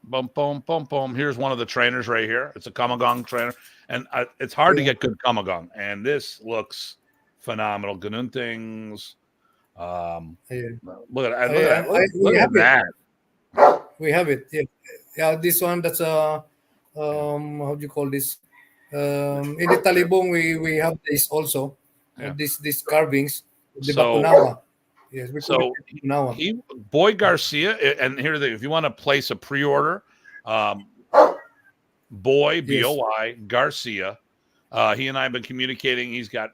boom boom boom boom. Here's one of the trainers right here. It's a Kamagong trainer, and it's hard to Yeah. get good Kamagong, and this looks phenomenal. Gununtings. Yeah. Look at that. Look We at have it. that. We have it. Yeah. Yeah. This one. That's how do you call this? In the Talibong, we have this also. Yeah. These carvings. The So Bakunawa. Yes, we call So it Bakunawa. Boy Garcia, and here if you want to place a pre-order, Boy Boy Garcia, he and I have been communicating. He's got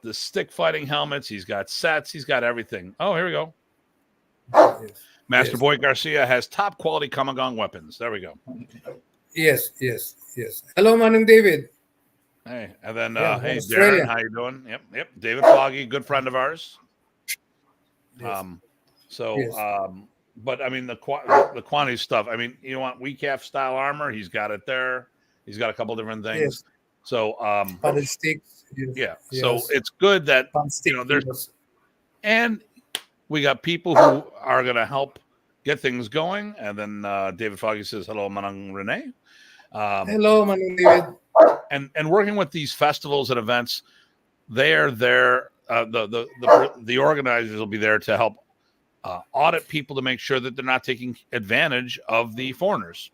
the stick fighting helmets, he's got sets, he's got everything. Oh, here we go. Yes. Master Yes. Boy Garcia has top quality Kamagong weapons. There we go. Yes. Hello, Manong David. Hey, and then Yeah, hey Australia. Darren, how you doing? Yep. David Foggy, good friend of ours. Yes. So Yes. but I mean the quantity stuff. I mean, you want WeCaf style armor, he's got it there. He's got a couple different things. Yes. So Paddle sticks. Yes. yeah. So Yes. it's good that Palm stick. there's, Yes. and we got people who are gonna help get things going. And then David Foggy says hello, Manang Renee. Hello, Manong David. And working with these festivals and events, they're there. The organizers will be there to help audit people to make sure that they're not taking advantage of the foreigners.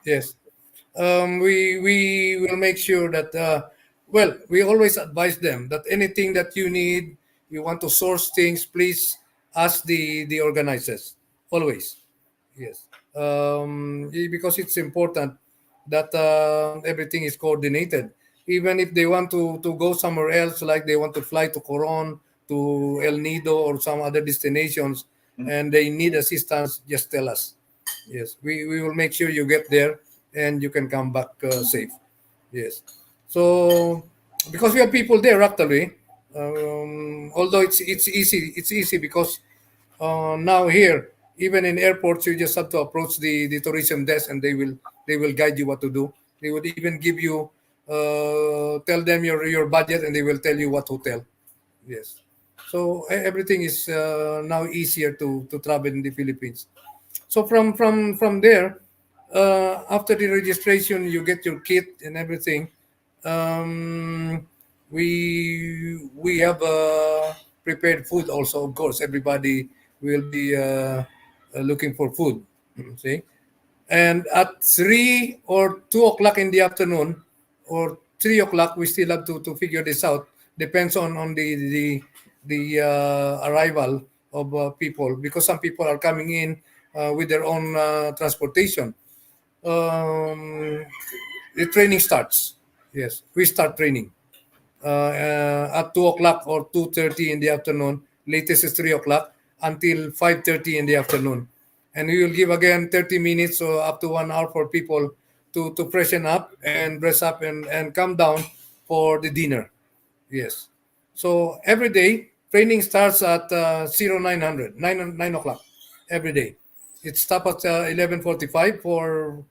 Yes. We will make sure that well, we always advise them that anything that you need, you want to source things, please ask the organizers always. Yes. Because it's important that everything is coordinated. Even if they want to go somewhere else, like they want to fly to Coron, to El Nido, or some other destinations, and they need assistance, just tell us. Yes, we will make sure you get there and you can come back safe. Yes. So because we have people there actually, although it's easy because now here even in airports you just have to approach the tourism desk and they will guide you what to do. They would even give you tell them your budget and they will tell you what hotel. Yes. So everything is now easier to travel in the Philippines. So from there, after the registration, you get your kit and everything. Um, we have prepared food also. Of course, everybody will be looking for food. See, and at 3 or 2 o'clock in the afternoon, or 3 o'clock, we still have to figure this out. Depends on the arrival of people, because some people are coming in with their own transportation. Um, the training starts. Yes, we start training at 2 o'clock or 2:30 in the afternoon. Latest is 3 o'clock until 5:30 in the afternoon, and we will give again 30 minutes or up to 1 hour for people to freshen up and dress up and come down for the dinner. Yes. So every day training starts at 0900 9 o'clock every day. It stops at 11:45 for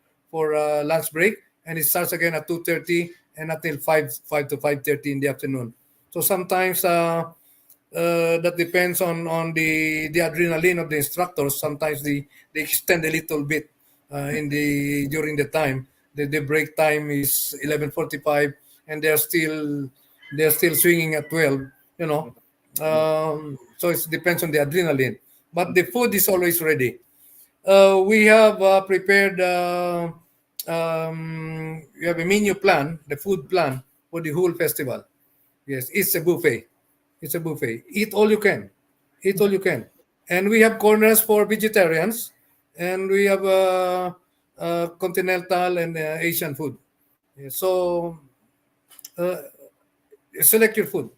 lunch break, and it starts again at 2:30 and until 5 to 5:30 in the afternoon. So sometimes that depends on the adrenaline of the instructors. Sometimes they extend a little bit in the during the time. The break time is 11:45, and they're still swinging at 12. You know, so it depends on the adrenaline. But the food is always ready. We have prepared. We have a menu plan, the food plan for the whole festival. Yes, it's a buffet. It's a buffet. Eat all you can. Eat all you can. And we have corners for vegetarians, and we have continental and Asian food. Yeah, so uh, select your food.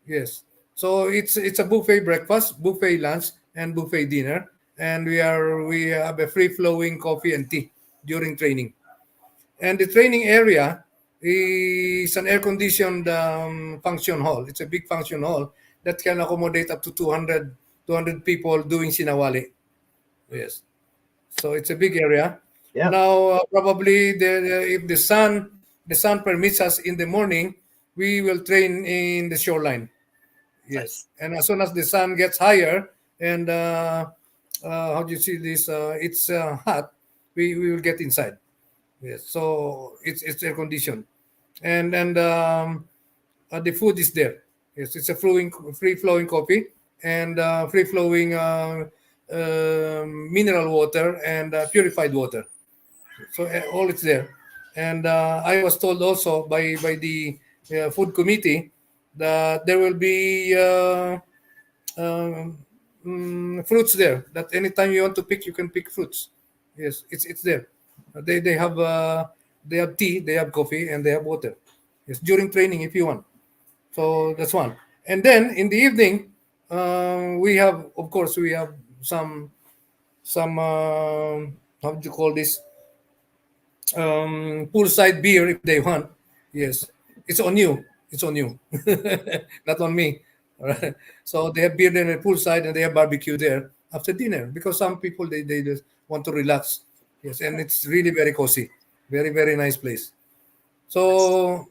Yes. So it's a buffet breakfast, buffet lunch, and buffet dinner, and we have a free flowing coffee and tea during training. And the training area is an air-conditioned function hall. It's a big function hall that can accommodate up to 200 people doing sinawali. Yes. So it's a big area. Yeah. Now, probably if the sun permits us in the morning, we will train in the shoreline. Yes. And as soon as the sun gets higher and how do you see this? It's hot. We will get inside. Yes, so it's air conditioned, and the food is there. Yes, it's a free flowing coffee and free flowing mineral water and purified water. So all is there. And I was told also by the food committee that there will be um, fruits there. That anytime you want to pick, you can pick fruits. Yes, it's there. They have tea, they have coffee, and they have water. Yes, during training if you want. So that's one. And then in the evening, we have, of course, we have some how do you call this, poolside beer if they want. Yes, it's on you. It's on you, not on me. All right. So they have beer there at poolside and they have barbecue there after dinner because some people they just want to relax. Yes, and it's really very cozy, very nice place. So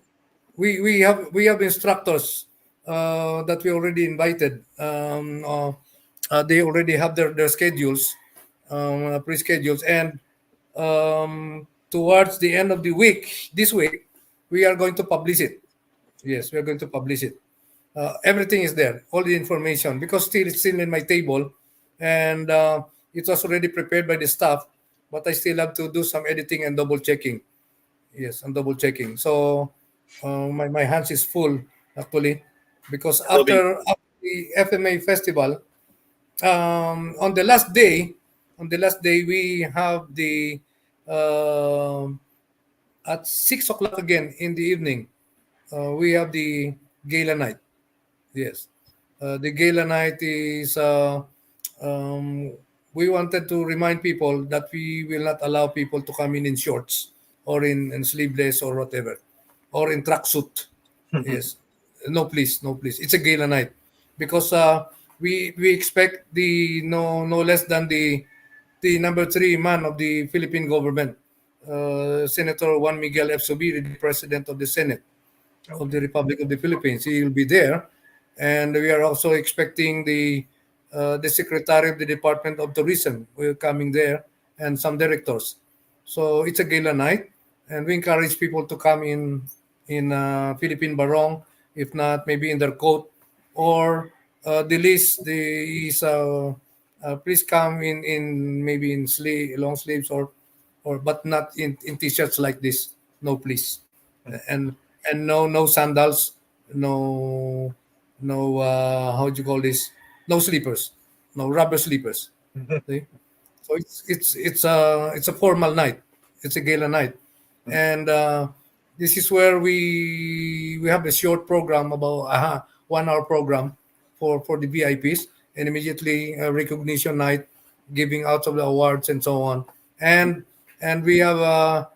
we have instructors that we already invited. They already have their schedules, pre-schedules, and towards the end of the week, this week, we are going to publish it. Yes, we are going to publish it. Everything is there, all the information, because it's still in my table, and it was already prepared by the staff, but I still have to do some editing and double checking. Yes, I'm double checking. So my hands is full actually, because There'll be after the FMA festival, on the last day we have the um at 6 o'clock again in the evening. We have the gala night. Yes, the gala night is. Um, we wanted to remind people that we will not allow people to come in shorts or in sleeveless or whatever. or in tracksuit. Yes, no please, no please. It's a gala night because we expect the no less than the number 3 man of the Philippine government, Senator Juan Miguel F. Zubiri, the President of the Senate of the Republic of the Philippines. He will be there, and we are also expecting the Secretary of the Department of Tourism will coming there, and some directors. So it's a gala night, and we encourage people to come in Philippine barong, if not maybe in their coat, or the least the is please come in maybe in long sleeves or but not in t-shirts like this. No, please, and no sandals, no how do you call this? No sleepers, no rubber sleepers. See? So it's a formal night. It's a gala night, and this is where we have a short program about 1 hour program for the VIPs, and immediately recognition night, giving out of the awards and so on, and we have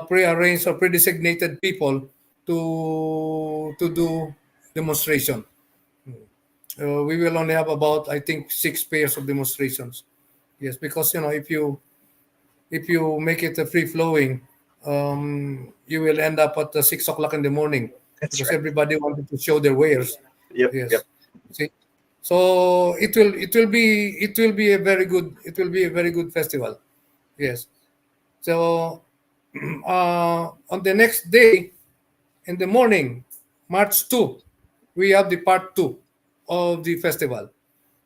pre-arranged or pre-designated people to do demonstration. We will only have about I think 6 pairs of demonstrations. Yes, because if you make it a free flowing, you will end up at 6 o'clock in the morning That's because right. everybody wanted to show their wares. Yep. Yes. Yep. See, so it will be a very good festival. Yes. So on the next day in the morning, March 2, we have the part 2 of the festival.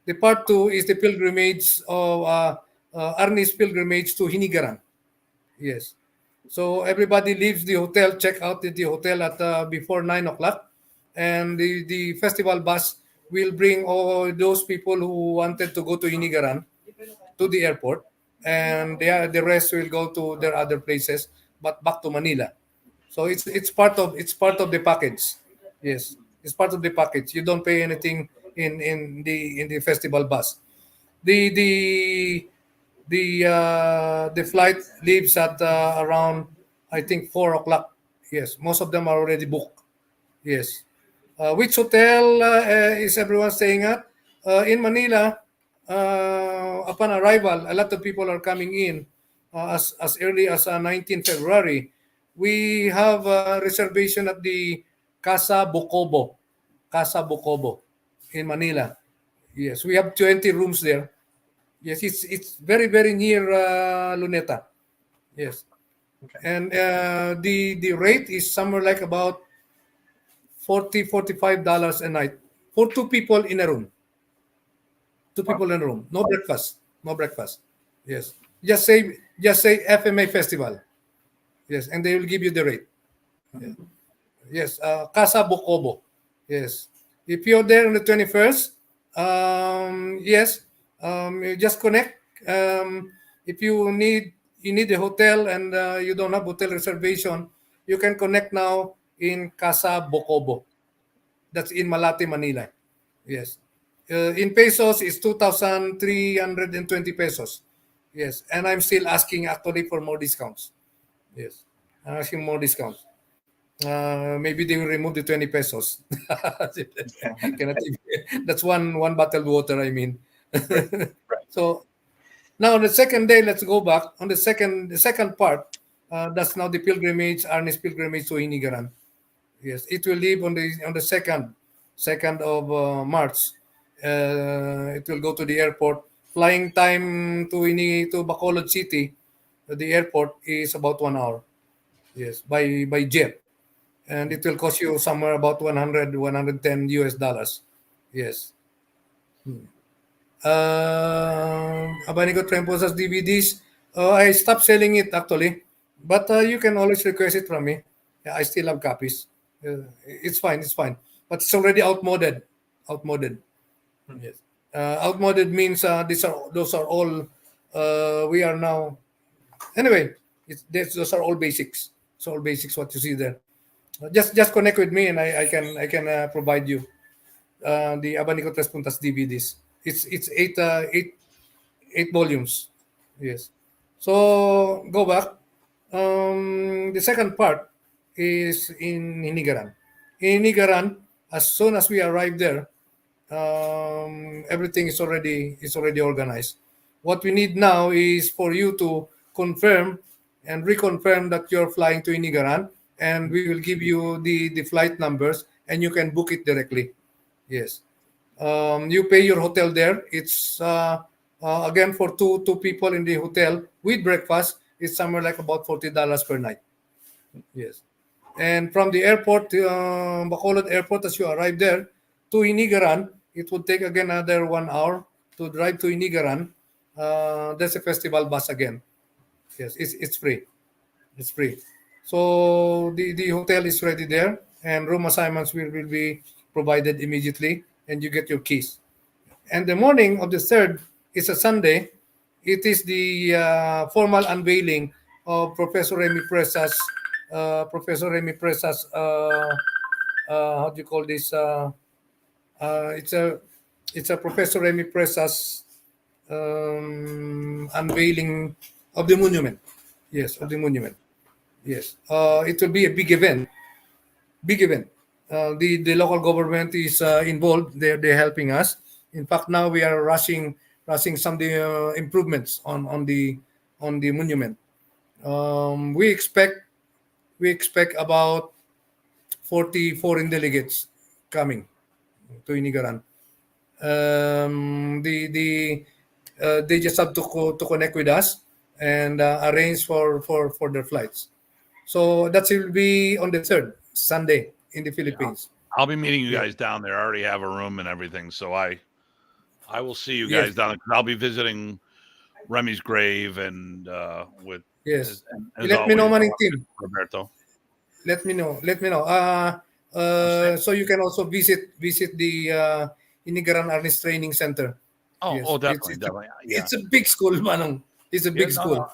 The part 2 is the pilgrimage of Arnis pilgrimage to Hinigaran. Yes. So everybody leaves the hotel, check out at the hotel at before 9 o'clock, and the festival bus will bring all those people who wanted to go to Hinigaran to the airport, and the rest will go to their other places, but back to Manila. So it's part of the package. Yes, it's part of the package. You don't pay anything in the festival bus. The the the the flight leaves at around I think 4 o'clock. Yes, most of them are already booked. Yes. Which hotel is everyone staying at? In Manila, upon arrival, a lot of people are coming in as early as 19 February. We have a reservation at the Casa Bocobo, Casa Bocobo in Manila. Yes, we have 20 rooms there. Yes, it's very very near Luneta. Yes, and the rate is somewhere like about $45 a night for 2 people in a room. Two Wow. people in a room. No breakfast. No breakfast. Yes. Just say FMA Festival. Yes, and they will give you the rate. Yeah. Yes. Casa Bocobo. Yes. If you're there on the 21st, yes, you just connect. If you need a hotel and you don't have hotel reservation, you can connect now in Casa Bocobo. That's in Malate, Manila. Yes. In pesos, it's 2,320 pesos. Yes. And I'm still asking actually for more discounts. Yes. I'm asking more discounts. Maybe they will remove the 20 pesos. Cannot that's one bottled water, I mean. Right. So now on the second day, let's go back. On the second part, that's now the pilgrimage, Arnis pilgrimage to Hinigaran. Yes, it will leave on the second of March. It will go to the airport. Flying time to Bacolod City, the airport is about 1 hour. Yes, by jet, and it will cost you somewhere about 110 US dollars. Yes. Abanico Tremposa's DVDs. I stopped selling it actually, but you can always request it from me. Yeah, I still have copies. It's fine. It's fine. But it's already outmoded. Outmoded. Yes. Outmoded means those are all. We are now. Anyway, those are all basics. It's all basics. What you see there. Just connect with me, and I can provide you the Abanico Tres Puntas DVDs. It's eight volumes. Yes. So go back. The second part is in Hinigaran. In Hinigaran, as soon as we arrive there, everything is already organized. What we need now is for you to confirm and reconfirm that you're flying to Inigaran, and we will give you the flight numbers, and you can book it directly. Yes. You pay your hotel there. It's again for two people in the hotel with breakfast. It's somewhere like about $40 per night. Yes. And from the airport, Bacolod Airport, as you arrive there to Inigaran, it would take again another 1 hour to drive to Inigaran. There's a festival bus again. Yes, it's free. It's free. So the hotel is ready there, and room assignments will be provided immediately, and you get your keys. And the morning of the 3rd is a Sunday. It is the formal unveiling of Professor Remy Presa's how do you call this? It's a Professor Remy Presa's unveiling of the monument. Yes, of the monument. Yes, it will be a big event. Big event. The local government is involved. They're helping us. In fact, now we are rushing some of the improvements on the monument. We expect about 40 foreign delegates coming to Inigaran. They just have to connect with us and arrange for their flights. So that will be on the 3rd, Sunday in the Philippines. I'll be meeting you guys down there. I already have a room and everything, so I will see you guys down there. I'll be visiting Remy's grave and with Yes. as Let me know, always, Manning Team. Roberto. Let me know. So you can also visit the Inigaran Arnis Training Center. Oh, Yes. definitely, definitely. Yeah. It's a big school, Manong. It's a big school.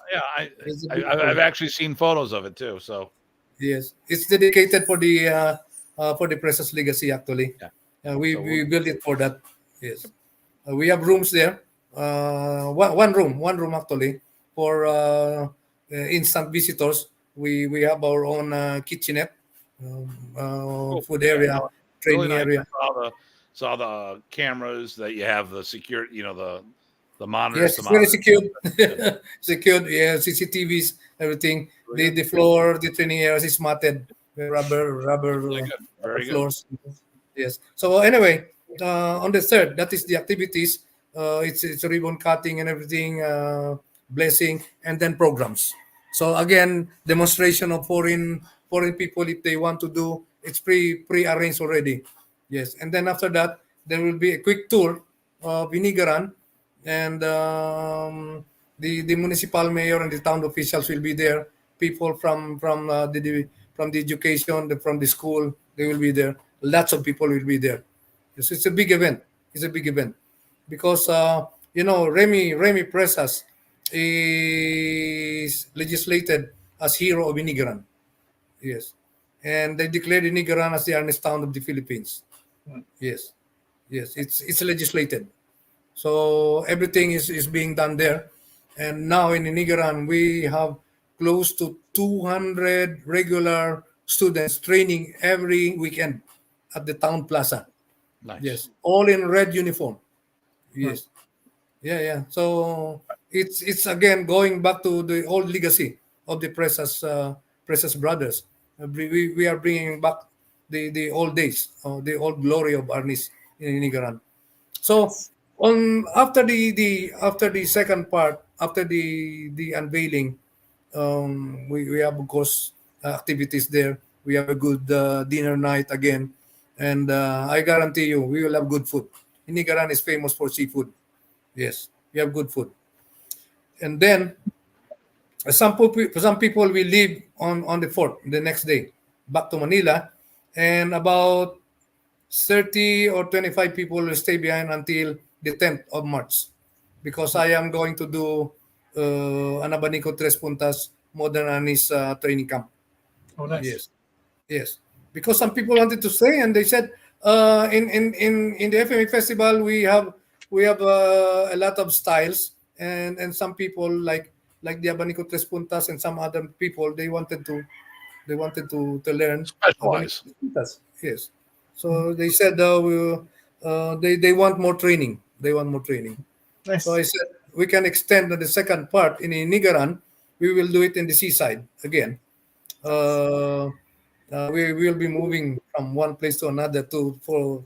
It's a big school. I've actually seen photos of it too. So Yes, it's dedicated for the Precious Legacy. Actually, we built it for that. Yes, we have rooms there. One room actually for instant visitors. We have our own kitchenette, food area, training really nice. area. Saw the cameras that you have, the security, the monitors. Yes, it's very secured. Secured, yeah, CCTVs, everything. The floor, the training areas is matted, rubber Very good. floors. Yes. So anyway, on the 3rd, that is the activities. It's ribbon cutting and everything, blessing, and then programs. So again, demonstration of foreign people if they want to do. It's pre-arranged already. Yes, and then after that, there will be a quick tour of Inigaran, and the municipal mayor and the town officials will be there. People from the education, from the school, they will be there. Lots of people will be there. Yes, it's a big event. It's a big event because Remy Presas is legislated as hero of Inigaran. Yes, and they declared Inigaran as the honest town of the Philippines. Yes, it's legislated. So everything is being done there. And now in Inigaran, we have close to 200 regular students training every weekend at the town plaza. Nice. Yes, all in red uniform. Yes. Yeah. So it's again going back to the old legacy of the Presas brothers. We are bringing back the old days, the old glory of Arnis in Inigaran. So after the second part, after the unveiling, we have of course activities there. We have a good dinner night again, and I guarantee you we will have good food. Inigaran is famous for seafood. Yes, we have good food. And then some people will leave on the 4th, the next day, back to Manila, and about 30 or 25 people will stay behind until the 10th of March, because I am going to do an Abanico Tres Puntas Modern Anis training camp. Oh, nice. Yes. Because some people wanted to stay, and they said in the FMA festival we have a lot of styles, and some people like the Abanico Tres Puntas and some other people, they wanted They wanted to learn Specialize. Yes. So they said they want more training. They want more training. Nice. So I said we can extend the second part in Inigaran. We will do it in the seaside again. We will be moving from one place to another for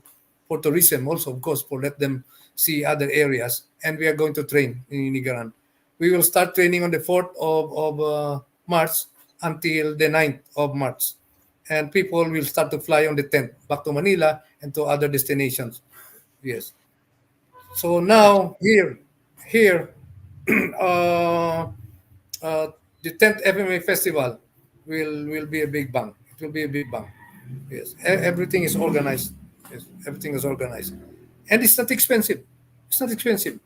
tourism also, of course, for let them see other areas. And we are going to train in Inigaran. We will start training on the 4th of March until the 9th of March. And people will start to fly on the 10th back to Manila and to other destinations. Yes. So now here, uh, the 10th FMA festival will be a big bang. It will be a big bang. Yes, everything is organized. Yes, everything is organized, and it's not expensive. It's not expensive.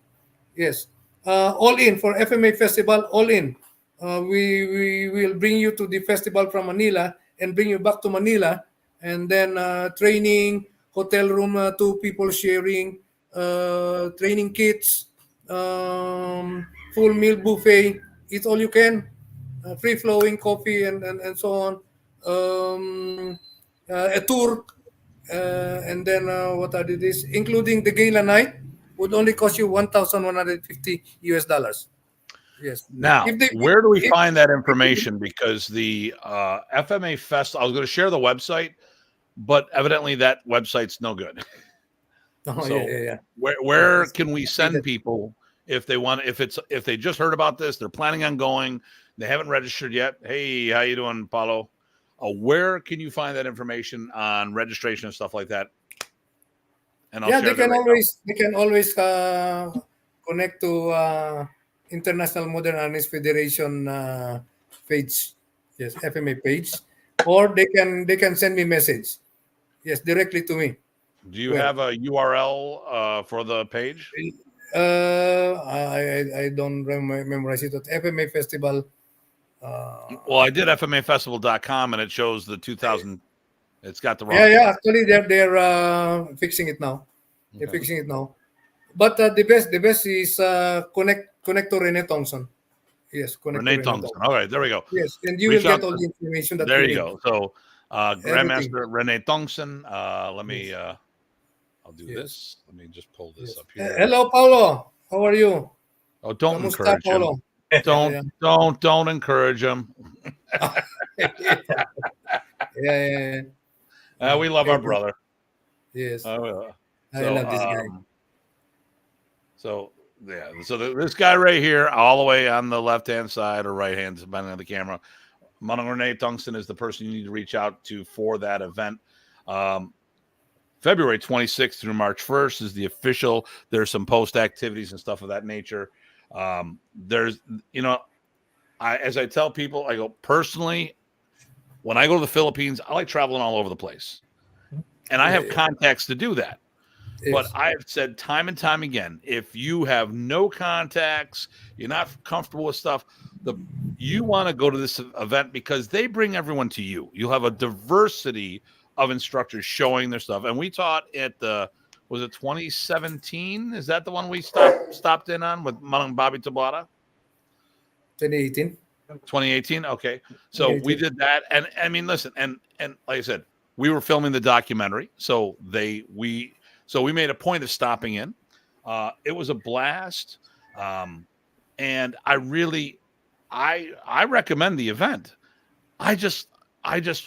Yes, all in for FMA festival. All in. We will bring you to the festival from Manila and bring you back to Manila, and then training, hotel room, two people sharing, training kits, full meal buffet, eat all you can, free flowing coffee and so on, a tour, and then what are this, including the gala night, would only cost you $1,150. Yes. Now, If they, where do we if- find that information? Because the FMA Fest, I was going to share the website, but evidently that website's no good. Oh, So yeah. where Yes. can we send people if they want, if they just heard about this, they're planning on going, they haven't registered yet? Hey, how you doing, Paulo? Where can you find that information on registration and stuff like that? And I'll Yeah, share they can that right always connect to International Modern Artist Federation page, yes, FMA page, or they can send me message, yes, directly to me. now. Do you Well, have a URL for the page? I don't memorize it. At FMA Festival. Well, I did FMAfestival.com and it shows the 2000. It's got the wrong. Yeah. Actually, they're fixing it now. They're Okay. fixing it now. But the best is connect to Rene Thompson. Yes, connect to Renee Rene Tungsten. Thompson. All right, there we go. Yes, and you Reach will get out all to- the information that There you you need. go. So, Everything. Grandmaster Renee Tungsten. Let me. Yes. I'll do Yes. this. Let me just pull this Yes. up here. Hello, Paulo. How are you? Oh, don't Kamusta, encourage him. Paulo? Don't encourage him. Yeah. We love our Thank you. brother. Yes, I love this guy. So yeah, this guy right here, all the way on the left-hand side or right-hand, depending on the camera, Punong Renee Tungsten is the person you need to reach out to for that event. February 26th through March 1st is the official. There's some post activities and stuff of that nature. There's, as I tell people, I go personally, when I go to the Philippines, I like traveling all over the place. And I have contacts to do that. Yes. But I've said time and time again, if you have no contacts, you're not comfortable with stuff, you want to go to this event because they bring everyone to you. You'll have a diversity of instructors showing their stuff. And we taught at was it 2017? Is that the one we stopped in on with Manang Bobby Tablada? 2018. 2018. Okay. So we did that. And I mean, listen, and like I said, we were filming the documentary. So we made a point of stopping in. It was a blast. And I recommend the event. I just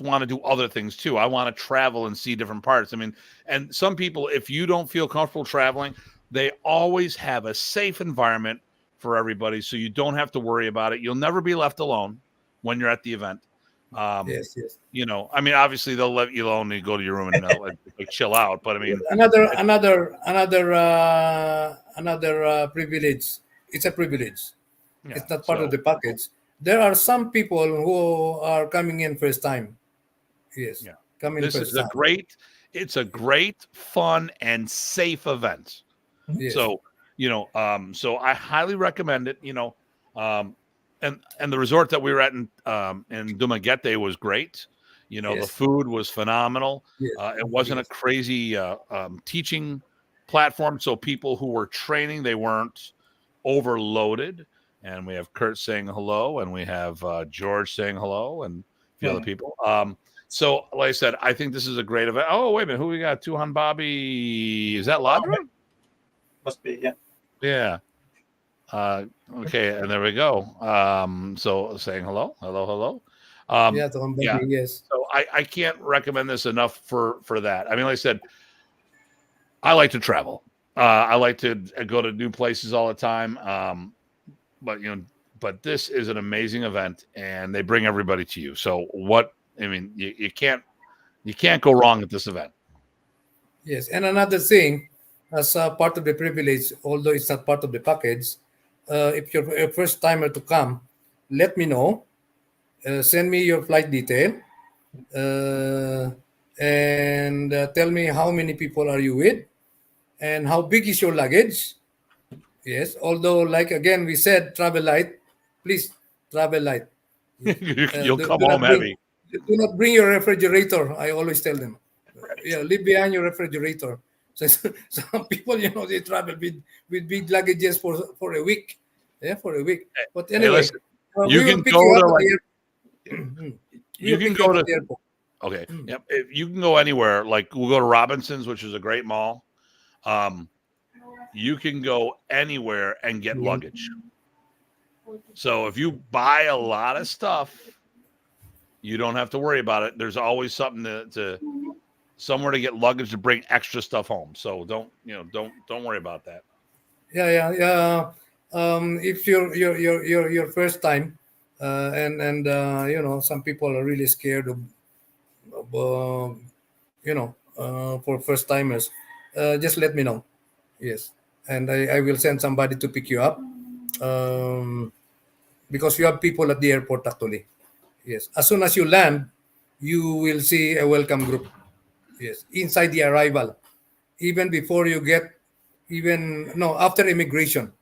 want to do other things too. I want to travel and see different parts. I mean, and some people, if you don't feel comfortable traveling, they always have a safe environment for everybody, so you don't have to worry about it. You'll never be left alone when you're at the event. Yes. I mean, obviously they'll let you alone and go to your room and like chill out. But I mean, another privilege. It's a privilege. yeah, It's not part of the package. There are some people who are coming in first time. Yes. Yeah. Coming This first is time. it's a great, fun, and safe event. Yes. So, so I highly recommend it, and the resort that we were at in Dumaguete was great. The Yes. food was phenomenal. Yes. It wasn't a crazy teaching platform. So people who were training, they weren't overloaded. And we have Kurt saying hello, and we have George saying hello, and few other people. So like I said, I think this is a great event. Oh, wait a minute, who we got? Tuhan Bobby. Is that Ladra? Must be, yeah. Yeah. Okay, and there we go. So saying hello. Yeah, to come back, yeah. yes. So I can't recommend this enough for that. I mean, like I said, I like to travel. I like to go to new places all the time. But this is an amazing event, and they bring everybody to you. So you can't go wrong at this event. Yes, and another thing, as part of the privilege, although it's not part of the package, if you're a first timer to come, let me know. Send me your flight detail, and tell me how many people are you with, and how big is your luggage. Yes, although like again we said, travel light. Please travel light. You'll Do come not home heavy. do not bring your refrigerator. I always tell them. Yeah, leave behind your refrigerator. So some people, they travel with big luggages for a week. Yeah, for a week. But anyway, listen, you we can will pick go you to up at like the airport. you can go to the airport. okay. Yep. If you can go anywhere. Like we'll go to Robinson's, which is a great mall. You can go anywhere and get luggage. So if you buy a lot of stuff, you don't have to worry about it. There's always something to somewhere to get luggage to bring extra stuff home. So don't worry about that. Yeah. If your first time, and some people are really scared of for first timers, just let me know. Yes, and I will send somebody to pick you up, because you have people at the airport actually. Yes, as soon as you land, you will see a welcome group. Yes, inside the arrival, even before you get, even no, after immigration.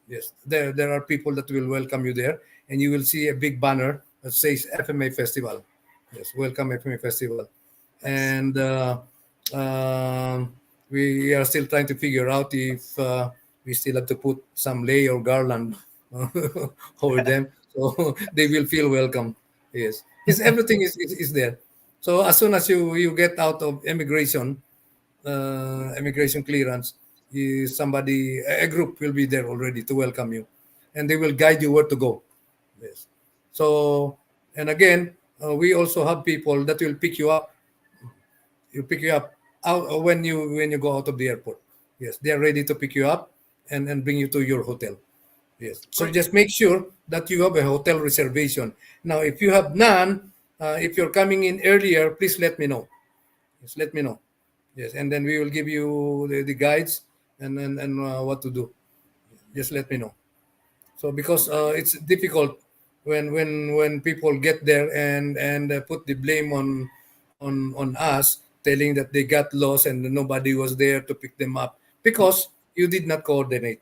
Yes, there are people that will welcome you there, and you will see a big banner that says FMA Festival. Yes, welcome FMA Festival. And we are still trying to figure out if we still have to put some lei or garland over them, so they will feel welcome. Yes, because everything is there. So as soon as you get out of immigration clearance, a group will be there already to welcome you, and they will guide you where to go. Yes. So, and again, we also have people that will pick you up. Pick you up out when you go out of the airport. Yes, they are ready to pick you up and bring you to your hotel. Yes. So Great. just make sure that you have a hotel reservation. Now, if you have none, if you're coming in earlier, please let me know. Yes, let me know. Yes, and then we will give you the guides and what to do. Just let me know. So because it's difficult when people get there and put the blame on us, telling that they got lost and nobody was there to pick them up because you did not coordinate.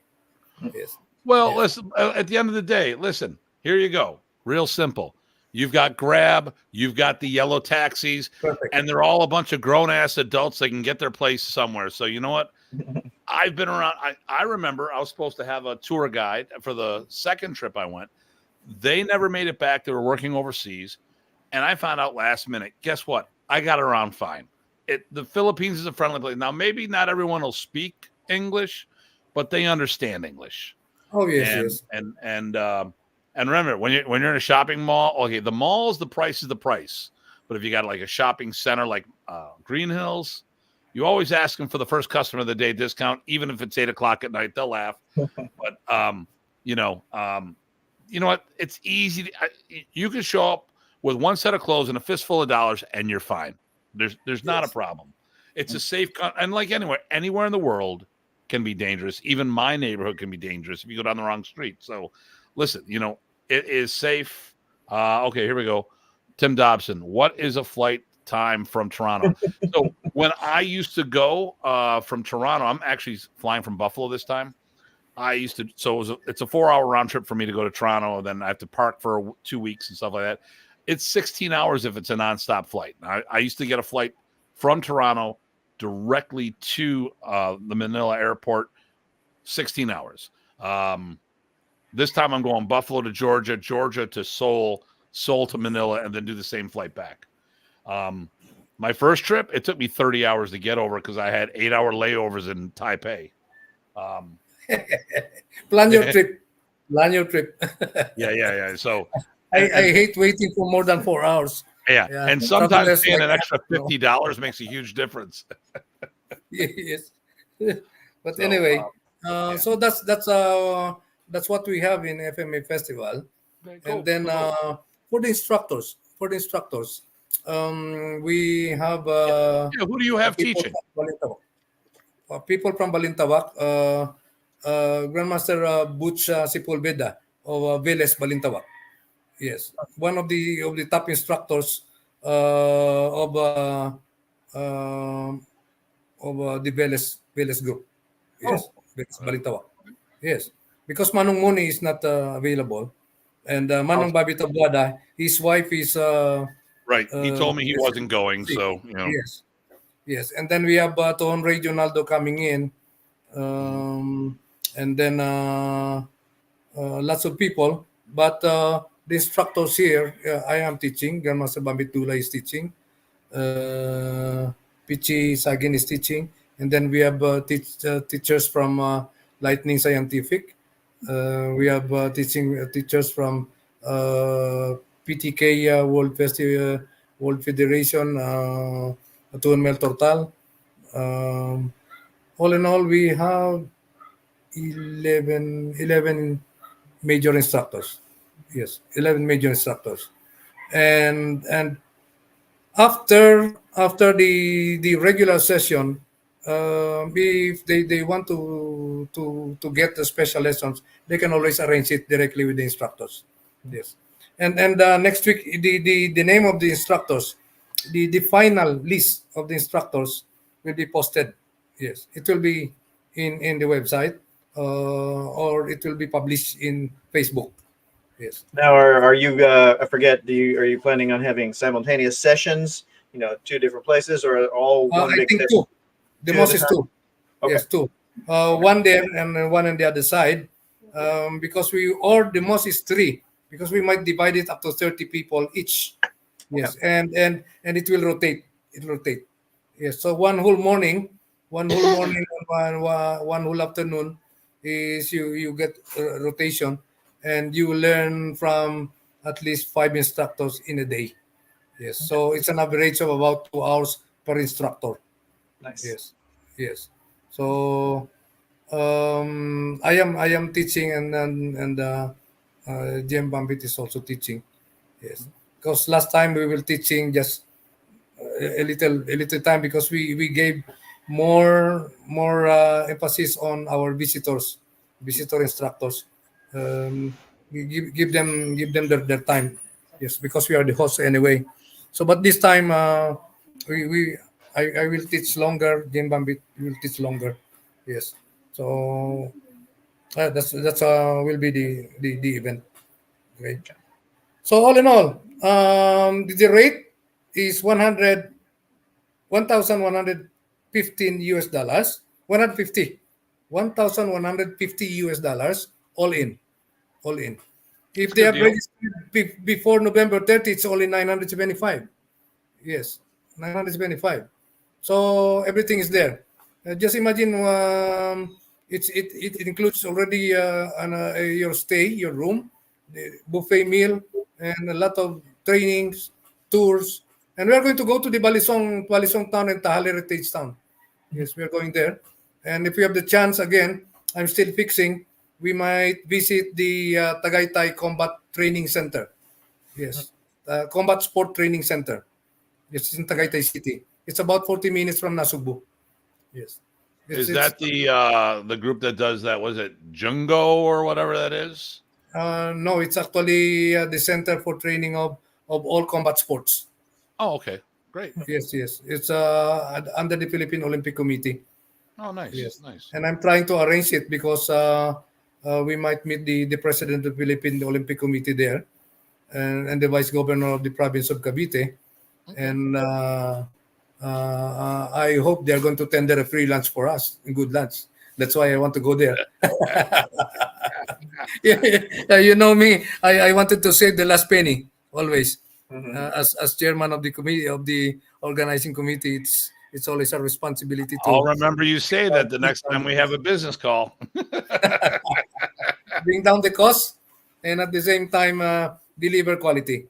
Yes. Well, Yes. listen, at the end of the day, listen, here you go. Real simple. You've got Grab, you've got the yellow taxis, Perfect. and they're all a bunch of grown-ass adults. They can get their place somewhere. So you know what? I've been around. I remember I was supposed to have a tour guide for the second trip I went. They never made it back. They were working overseas. And I found out last minute, guess what? I got around fine. The Philippines is a friendly place. Now, maybe not everyone will speak English, but they understand English. Oh yes, And yes. and remember, when you're in a shopping mall, okay, the mall is the price. But if you got like a shopping center like Green Hills, you always ask them for the first customer of the day discount, even if it's 8:00 at night. They'll laugh. But you know what? It's easy. You can show up with one set of clothes and a fistful of dollars, and you're fine. There's not a problem. It's a safe and like anywhere in the world can be dangerous. Even my neighborhood can be dangerous if you go down the wrong street. So listen, it is safe. Okay, here we go. Tim Dobson, what is a flight time from Toronto? So when I used to go from Toronto, I'm actually flying from Buffalo this time. It's a 4-hour round trip for me to go to Toronto, and then I have to park for 2 weeks and stuff like that. It's 16 hours if it's a nonstop flight. I used to get a flight from Toronto directly to the Manila airport, 16 hours. This time I'm going Buffalo to Georgia, Georgia to Seoul, Seoul to Manila, and then do the same flight back. My first trip, it took me 30 hours to get over because I had 8-hour layovers in Taipei. Plan your trip. Plan your trip. Yeah. So I hate waiting for more than 4 hours. yeah, Yeah, and sometimes travelers paying like an extra that, $50 makes a huge difference. Yes. But So, anyway, yeah. so that's what we have in FMA Festival. Okay, And cool, then cool. for the instructors, we have Yeah, who do you have people teaching? from Balintawak. People from Balintawak, Grandmaster Butch Sepulveda of Veles Balintawak. Yes, one of the top instructors of the Veles group. Yes, Veles Balintawak. Yes, because Manong Muni is not available, and Manong Babi Tabuada, his wife is Right. He told me he yes, wasn't going, sick. so Yes, and then we have Tohon Regionaldo coming in, and then lots of people. But the instructors here, I am teaching. Grandmaster Bambitula is teaching. Pichi Sagin is teaching, and then we have teachers from Lightning Scientific. We have teachers from PTK World Federation, Tuan Mel Tortal. All in all, we have 11 major instructors. Yes, 11 major instructors, and after the regular session, if they want to get the special lessons, they can always arrange it directly with the instructors. Yes, and next week the name of the instructors, the final list of the instructors will be posted. Yes, it will be in the website, or it will be published in Facebook. Yes. Now, are you? I forget. Are you planning on having simultaneous sessions? Two different places, or all one I big think session? two. The Two most at a is time? two. Okay. Yes, two. One there and one on the other side. Because the most is three, because we might divide it up to 30 people each. Yes, and it will rotate. It will rotate. Yes. So one whole morning, and one whole afternoon is you get rotation, and you learn from at least 5 instructors in a day. Yes. So it's an average of about 2 hours per instructor. Nice. Yes. So I am teaching, and GM Bambit is also teaching. Yes, because last time we were teaching just a little time, because we gave more emphasis on our visitor instructors. We give them their time. Yes, because we are the hosts anyway. So, but this time we I will teach longer. Jim Bambit will teach longer. Yes. So that's will be the event. Okay. So all in all, the rate is 1,115 US dollars, 1,150 US dollars, all in. If they good have deal. registered before November 30, it's only 975. Yes, 975. So everything is there. Just imagine, it includes already your stay, your room, the buffet meal, and a lot of trainings, tours. And we are going to go to the Balisong town and Tahal Heritage Town. Yes, we are going there. And if we have the chance again, I'm still fixing. We might visit the Tagaytay Combat Training Center. Yes, Combat Sport Training Center. Yes, it's in Tagaytay City. It's about 40 minutes from Nasugbu. Yes. Is that the group that does that? Was it Jungo or whatever that is? No, it's actually the Center for Training of all combat sports. Oh, okay, great. Yes. It's under the Philippine Olympic Committee. Oh, nice. Yes. Nice. And I'm trying to arrange it because we might meet the president of the Philippine Olympic Committee there, and the vice governor of the province of Cavite. Okay. And I hope they're going to tender a free lunch for us, a good lunch. That's why I want to go there. You know me, I wanted to save the last penny. always. Mhm. As chairman of the committee, of the organizing committee, it's always our responsibility I'll to remember you say that the next time we have a business call. bring down the cost and at the same time deliver quality.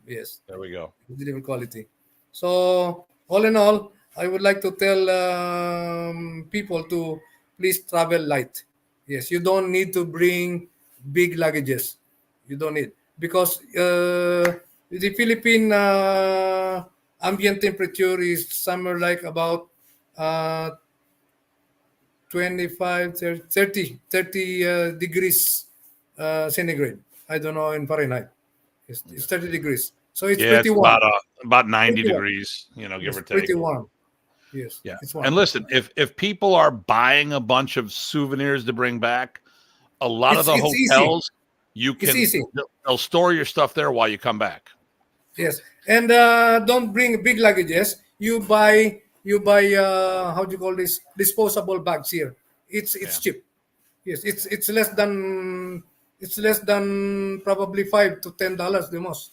Yes, There we go. deliver quality. So all in all, I would like to tell people to please travel light. Yes, you don't need to bring big luggages. You don't need, because the Philippine ambient temperature is somewhere like about uh, 25, 30 degrees centigrade. I don't know in Fahrenheit. It's 30 degrees. So it's Yeah, pretty it's warm. about 90 Pretty warm. degrees, give It's or take. pretty warm. Yes, Yeah. it's warm. And listen, if people are buying a bunch of souvenirs to bring back, a lot of the It's easy. hotels It's easy. they'll store your stuff there while you come back. Yes, and don't bring big luggages. You buy how do you call this, disposable bags here. It's Yeah. cheap. Yes, it's less than probably $5 to $10 the most.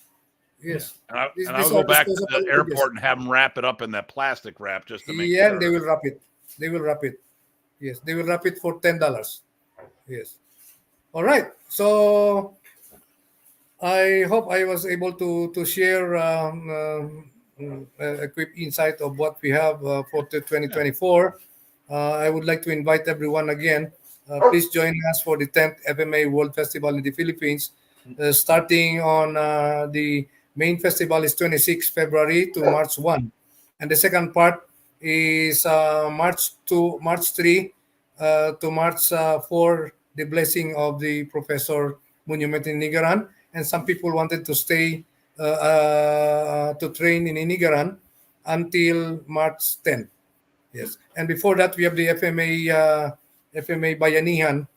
Yes, And these I'll go are back to disposable the luggages. airport and have them wrap it up in that plastic wrap just to make Yeah, sure. and they will wrap it. They will wrap it. Yes, they will wrap it for $10. Yes. All right. So I hope I was able to share a quick insight of what we have for the 2024. I would like to invite everyone again. Please join us for the 10th FMA World Festival in the Philippines, starting on the main festival is 26 February to March 1, and the second part is March 3 to March 4, the blessing of the Professor Monument in Nigaran, and some people wanted to stay to train in Inigaran until March 10. Yes, and before that we have the FMA Bayanihan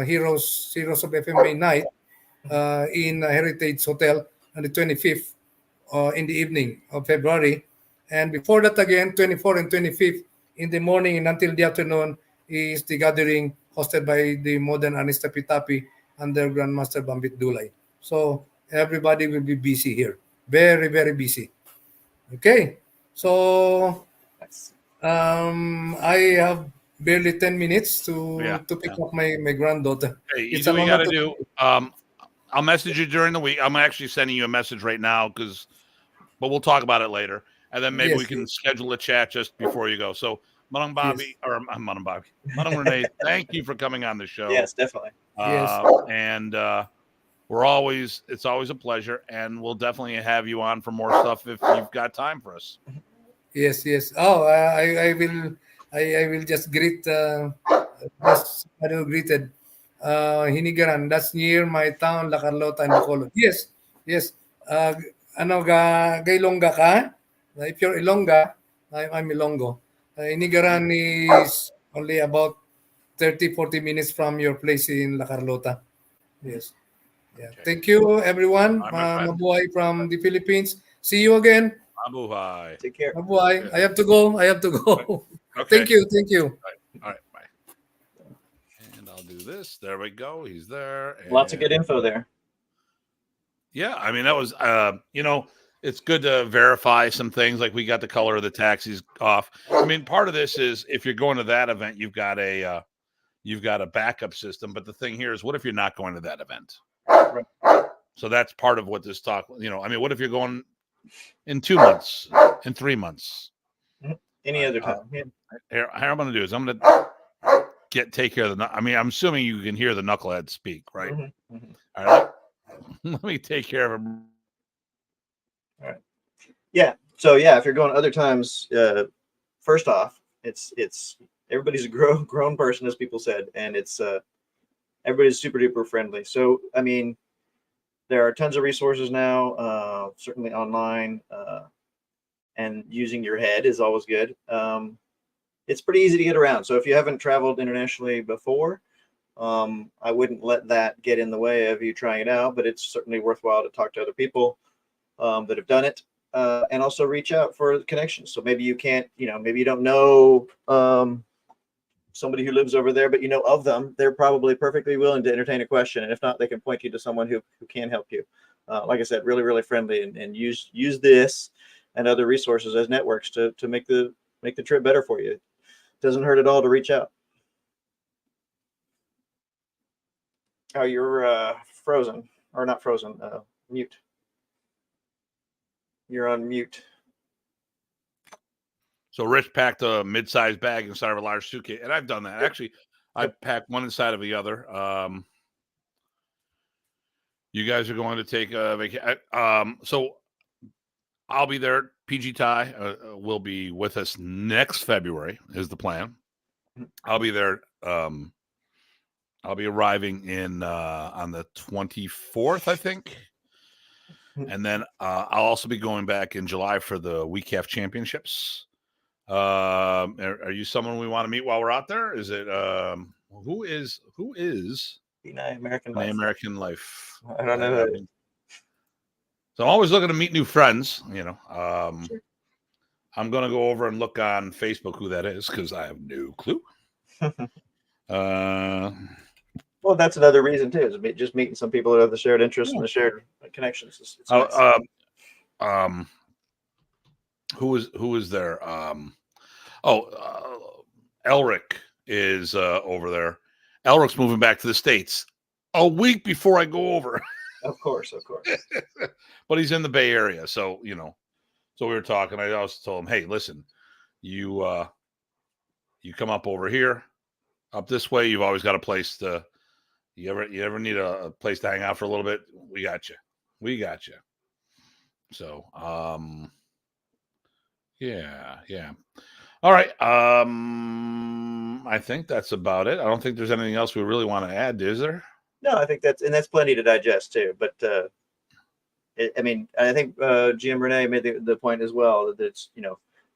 Heroes of FMA night in Heritage Hotel on the 25th in the evening of February, and before that again 24 and 25th in the morning and until the afternoon is the gathering hosted by the modern Anista Pitapi under Grandmaster Bambit Dulay. So everybody will be busy here. Very, very busy. Okay. So Nice. I have barely 10 minutes Yeah, to pick up my granddaughter. Hey, you It's do an what you honor got to to do. I'll message you during the week. I'm actually sending you a message right now but we'll talk about it later, and then maybe we yes, can schedule a chat just before you go. So, Manong yes, Bobby or Manong Bobby, Manong Renee, thank you for coming on the show. Yes, definitely. yes. And it's always a pleasure, and we'll definitely have you on for more stuff if you've got time for us. Yes, yes. Oh, I will just greet just greeted Hinigaran. That's near my town, La Carlota and Bacolod. Yes, yes. Ano ga Ilongga ka? If you're Ilongga, I'm Ilonggo. Hinigaran is only about 30-40 minutes from your place in La Carlota. Yes. Yeah. Okay. Thank you, everyone. Bye, my friend. Mabuhay from the Philippines. See you again. Mabuhay. Take care. Mabuhay. Yeah. I have to go. I have to go. Okay. Thank you. Thank you. All right. Bye. And I'll do this. There we go. He's there. Lots of And- good info there. Yeah, I mean that was it's good to verify some things, like we got the color of the taxis off. I mean, part of this is if you're going to that event, you've got a backup system, but the thing here is what if you're not going to that event? Right. So that's part of what this talk, I mean, what if you're going in 2 months, in 3 months? Any other time. Yeah. Here I'm going to do is I'm going to take care of I'm assuming you can hear the knucklehead speak, right? Mm-hmm. Mm-hmm. All right. Let me take care of him. All right. Yeah. So yeah, if you're going other times, first off, it's everybody's a grown person, as people said, and it's everybody's super duper friendly. So I mean, there are tons of resources now, certainly online, and using your head is always good. It's pretty easy to get around. So if you haven't traveled internationally before, I wouldn't let that get in the way of you trying it out, but it's certainly worthwhile to talk to other people that have done it, and also reach out for connections. So maybe you can't, maybe you don't know somebody who lives over there, but you know of them. They're probably perfectly willing to entertain a question, and if not, they can point you to someone who can help you. like I said, really, really friendly, and use this and other resources as networks to make the trip better for you. It doesn't hurt at all to reach out. Oh, you're frozen, or not frozen, mute. You're on mute. So Rich packed a mid-sized bag inside of a large suitcase, and I've done that. Actually, I packed one inside of the other. You guys are going to take a vacation. So I'll be there. PG Ty will be with us next February is the plan. I'll be there. I'll be arriving in on the 24th, I think. And then I'll also be going back in July for the WCAF championships. Are you someone we want to meet while we're out there? Is it who is American my Life? American Life? I don't know. So I'm always looking to meet new friends. Sure. I'm gonna go over and look on Facebook who that is because I have no clue. Well, that's another reason too, is just meeting some people that have the shared interests and the shared connections. It's nice. Who is there? Elric is over there. Elric's moving back to the States a week before I go over. Of course. But he's in the Bay Area, so so we were talking. I also told him, hey, listen, you come up over here, up this way. You've always got a place to. You ever need a place to hang out for a little bit? We got you. So yeah. All right. I think that's about it. I don't think there's anything else we really want to add, is there? No, I think that's plenty to digest too. But I think GM Renee made the point as well that it's,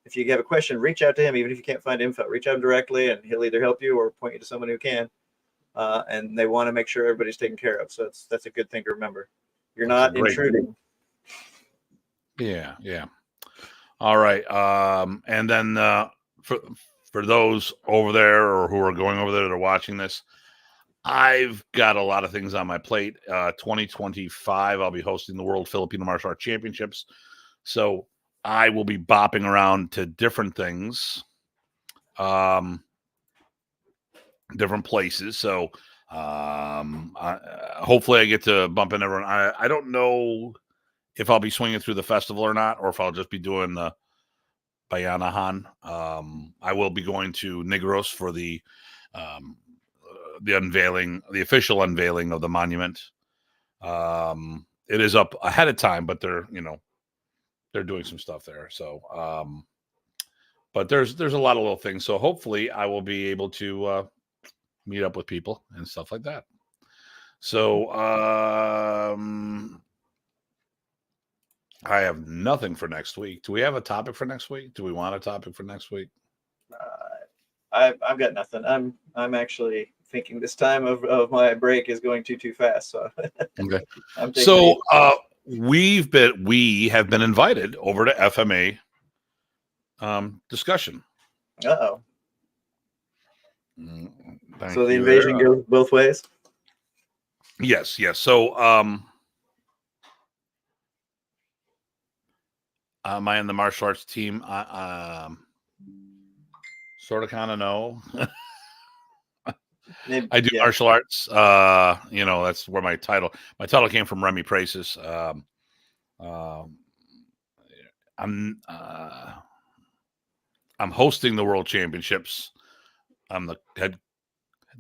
if you have a question, reach out to him. Even if you can't find info, reach out to him directly, and he'll either help you or point you to someone who can. And they want to make sure everybody's taken care of. So that's a good thing to remember. You're not intruding. Yeah. All right. And then for those over there or who are going over there that are watching this, I've got a lot of things on my plate. 2025, I'll be hosting the World Filipino Martial Arts Championships. So I will be bopping around to different things, different places. So hopefully I get to bump into everyone. I don't know if I'll be swinging through the festival or not, or if I'll just be doing the Bayanahan. I will be going to Negros for the unveiling, the official unveiling of the monument. It is up ahead of time, but they're doing some stuff there. So, but there's a lot of little things. So hopefully I will be able to meet up with people and stuff like that. So, I have nothing for next week. Do we have a topic for next week? Do we want a topic for next week? I've got nothing. I'm actually thinking this time of my break is going too fast. So okay. So we have been invited over to FMA discussion. Uh-oh. So the invasion goes both ways? Yes. So am I in the martial arts team? Sort of kind of know. I do martial arts. That's where my title came from. Remy Praces. I'm hosting the World Championships. I'm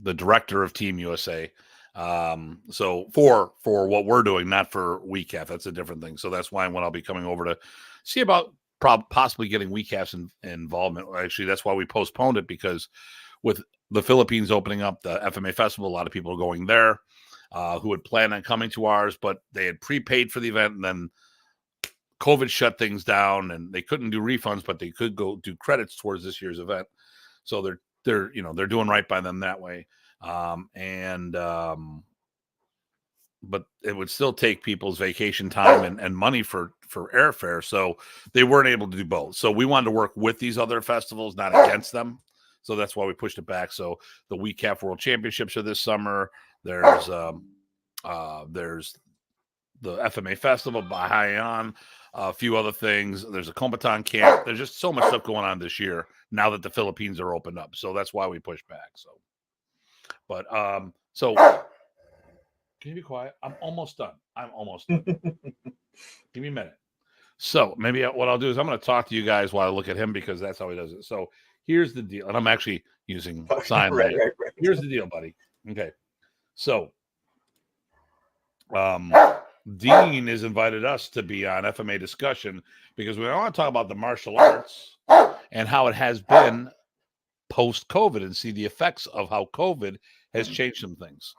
the director of Team USA. So for what we're doing, not for WCAF, that's a different thing. So that's why when I'll be coming over to see about possibly getting WCAF's involvement. Actually, that's why we postponed it, because with the Philippines opening up the FMA Festival, a lot of people are going there who had planned on coming to ours, but they had prepaid for the event, and then COVID shut things down, and they couldn't do refunds, but they could go do credits towards this year's event. So they're doing right by them that way. But it would still take people's vacation time and money for airfare. So they weren't able to do both. So we wanted to work with these other festivals, not against them. So that's why we pushed it back. So the WCAF World Championships are this summer. There's FMA Festival, Bahayan, a few other things. There's a Combatant camp. There's just so much stuff going on this year now that the Philippines are opened up. So that's why we push back. So, but so can you be quiet? I'm almost done. Give me a minute. So maybe what I'll do is I'm going to talk to you guys while I look at him because that's how he does it. So here's the deal. And I'm actually using sign language. Right. Here's the deal, buddy. Okay. So Dean has invited us to be on FMA discussion because we want to talk about the martial arts and how it has been post-COVID and see the effects of how COVID has changed some things.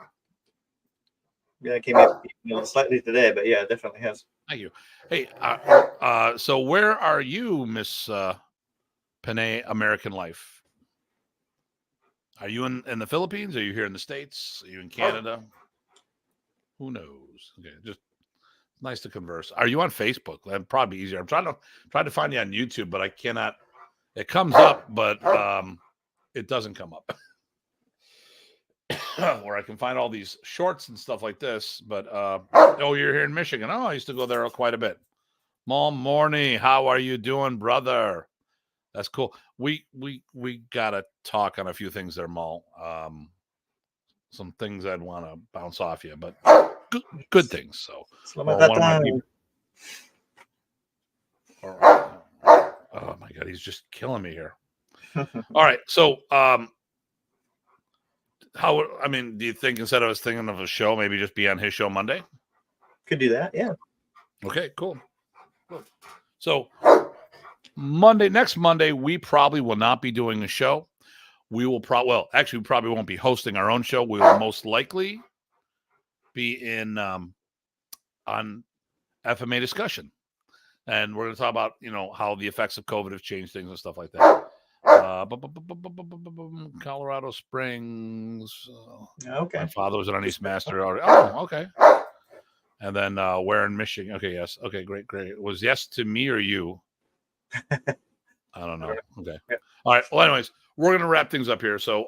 Yeah, it came up slightly today, but yeah, it definitely has. Thank you. Hey, so where are you, Miss Panay American Life? Are you in the Philippines? Are you here in the States? Are you in Canada? Who knows? Okay, just nice to converse. Are you on Facebook? That'd probably be easier. I'm trying to find you on YouTube, but I cannot. It comes up, but it doesn't come up. Where I can find all these shorts and stuff like this. But oh, you're here in Michigan. Oh, I used to go there quite a bit. Mom Morney, how are you doing, brother? That's cool. We gotta talk on a few things there, Mal. Some things I'd want to bounce off you, but good things. So, oh my God, he's just killing me here. All right, so do you think instead of us thinking of a show, maybe just be on his show Monday? Could do that, yeah. Okay, cool. So next Monday, we probably will not be doing a show. We will we probably won't be hosting our own show. We will most likely be in on FMA discussion. And we're going to talk about, how the effects of COVID have changed things and stuff like that. Colorado Springs. Okay. My father was an East Master already. Oh, okay. And then where in Michigan? Okay, yes. Okay, great. Was yes to me or you? I don't know. Okay. All right. Well, anyways, we're going to wrap things up here. So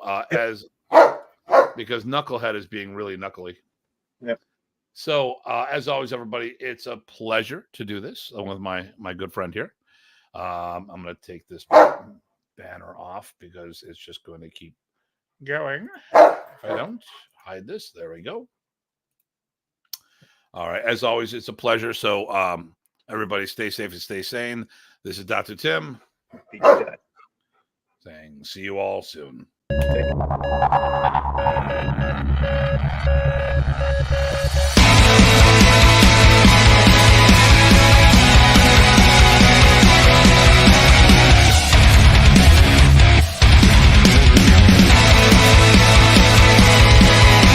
because Knucklehead is being really knuckly. Yep. So as always, everybody, it's a pleasure to do this with my good friend here. I'm going to take this banner off because it's just going to keep going. If I don't hide this, there we go. All right. As always, it's a pleasure. So everybody stay safe and stay sane. This is Datu Tim saying see you all soon. Okay.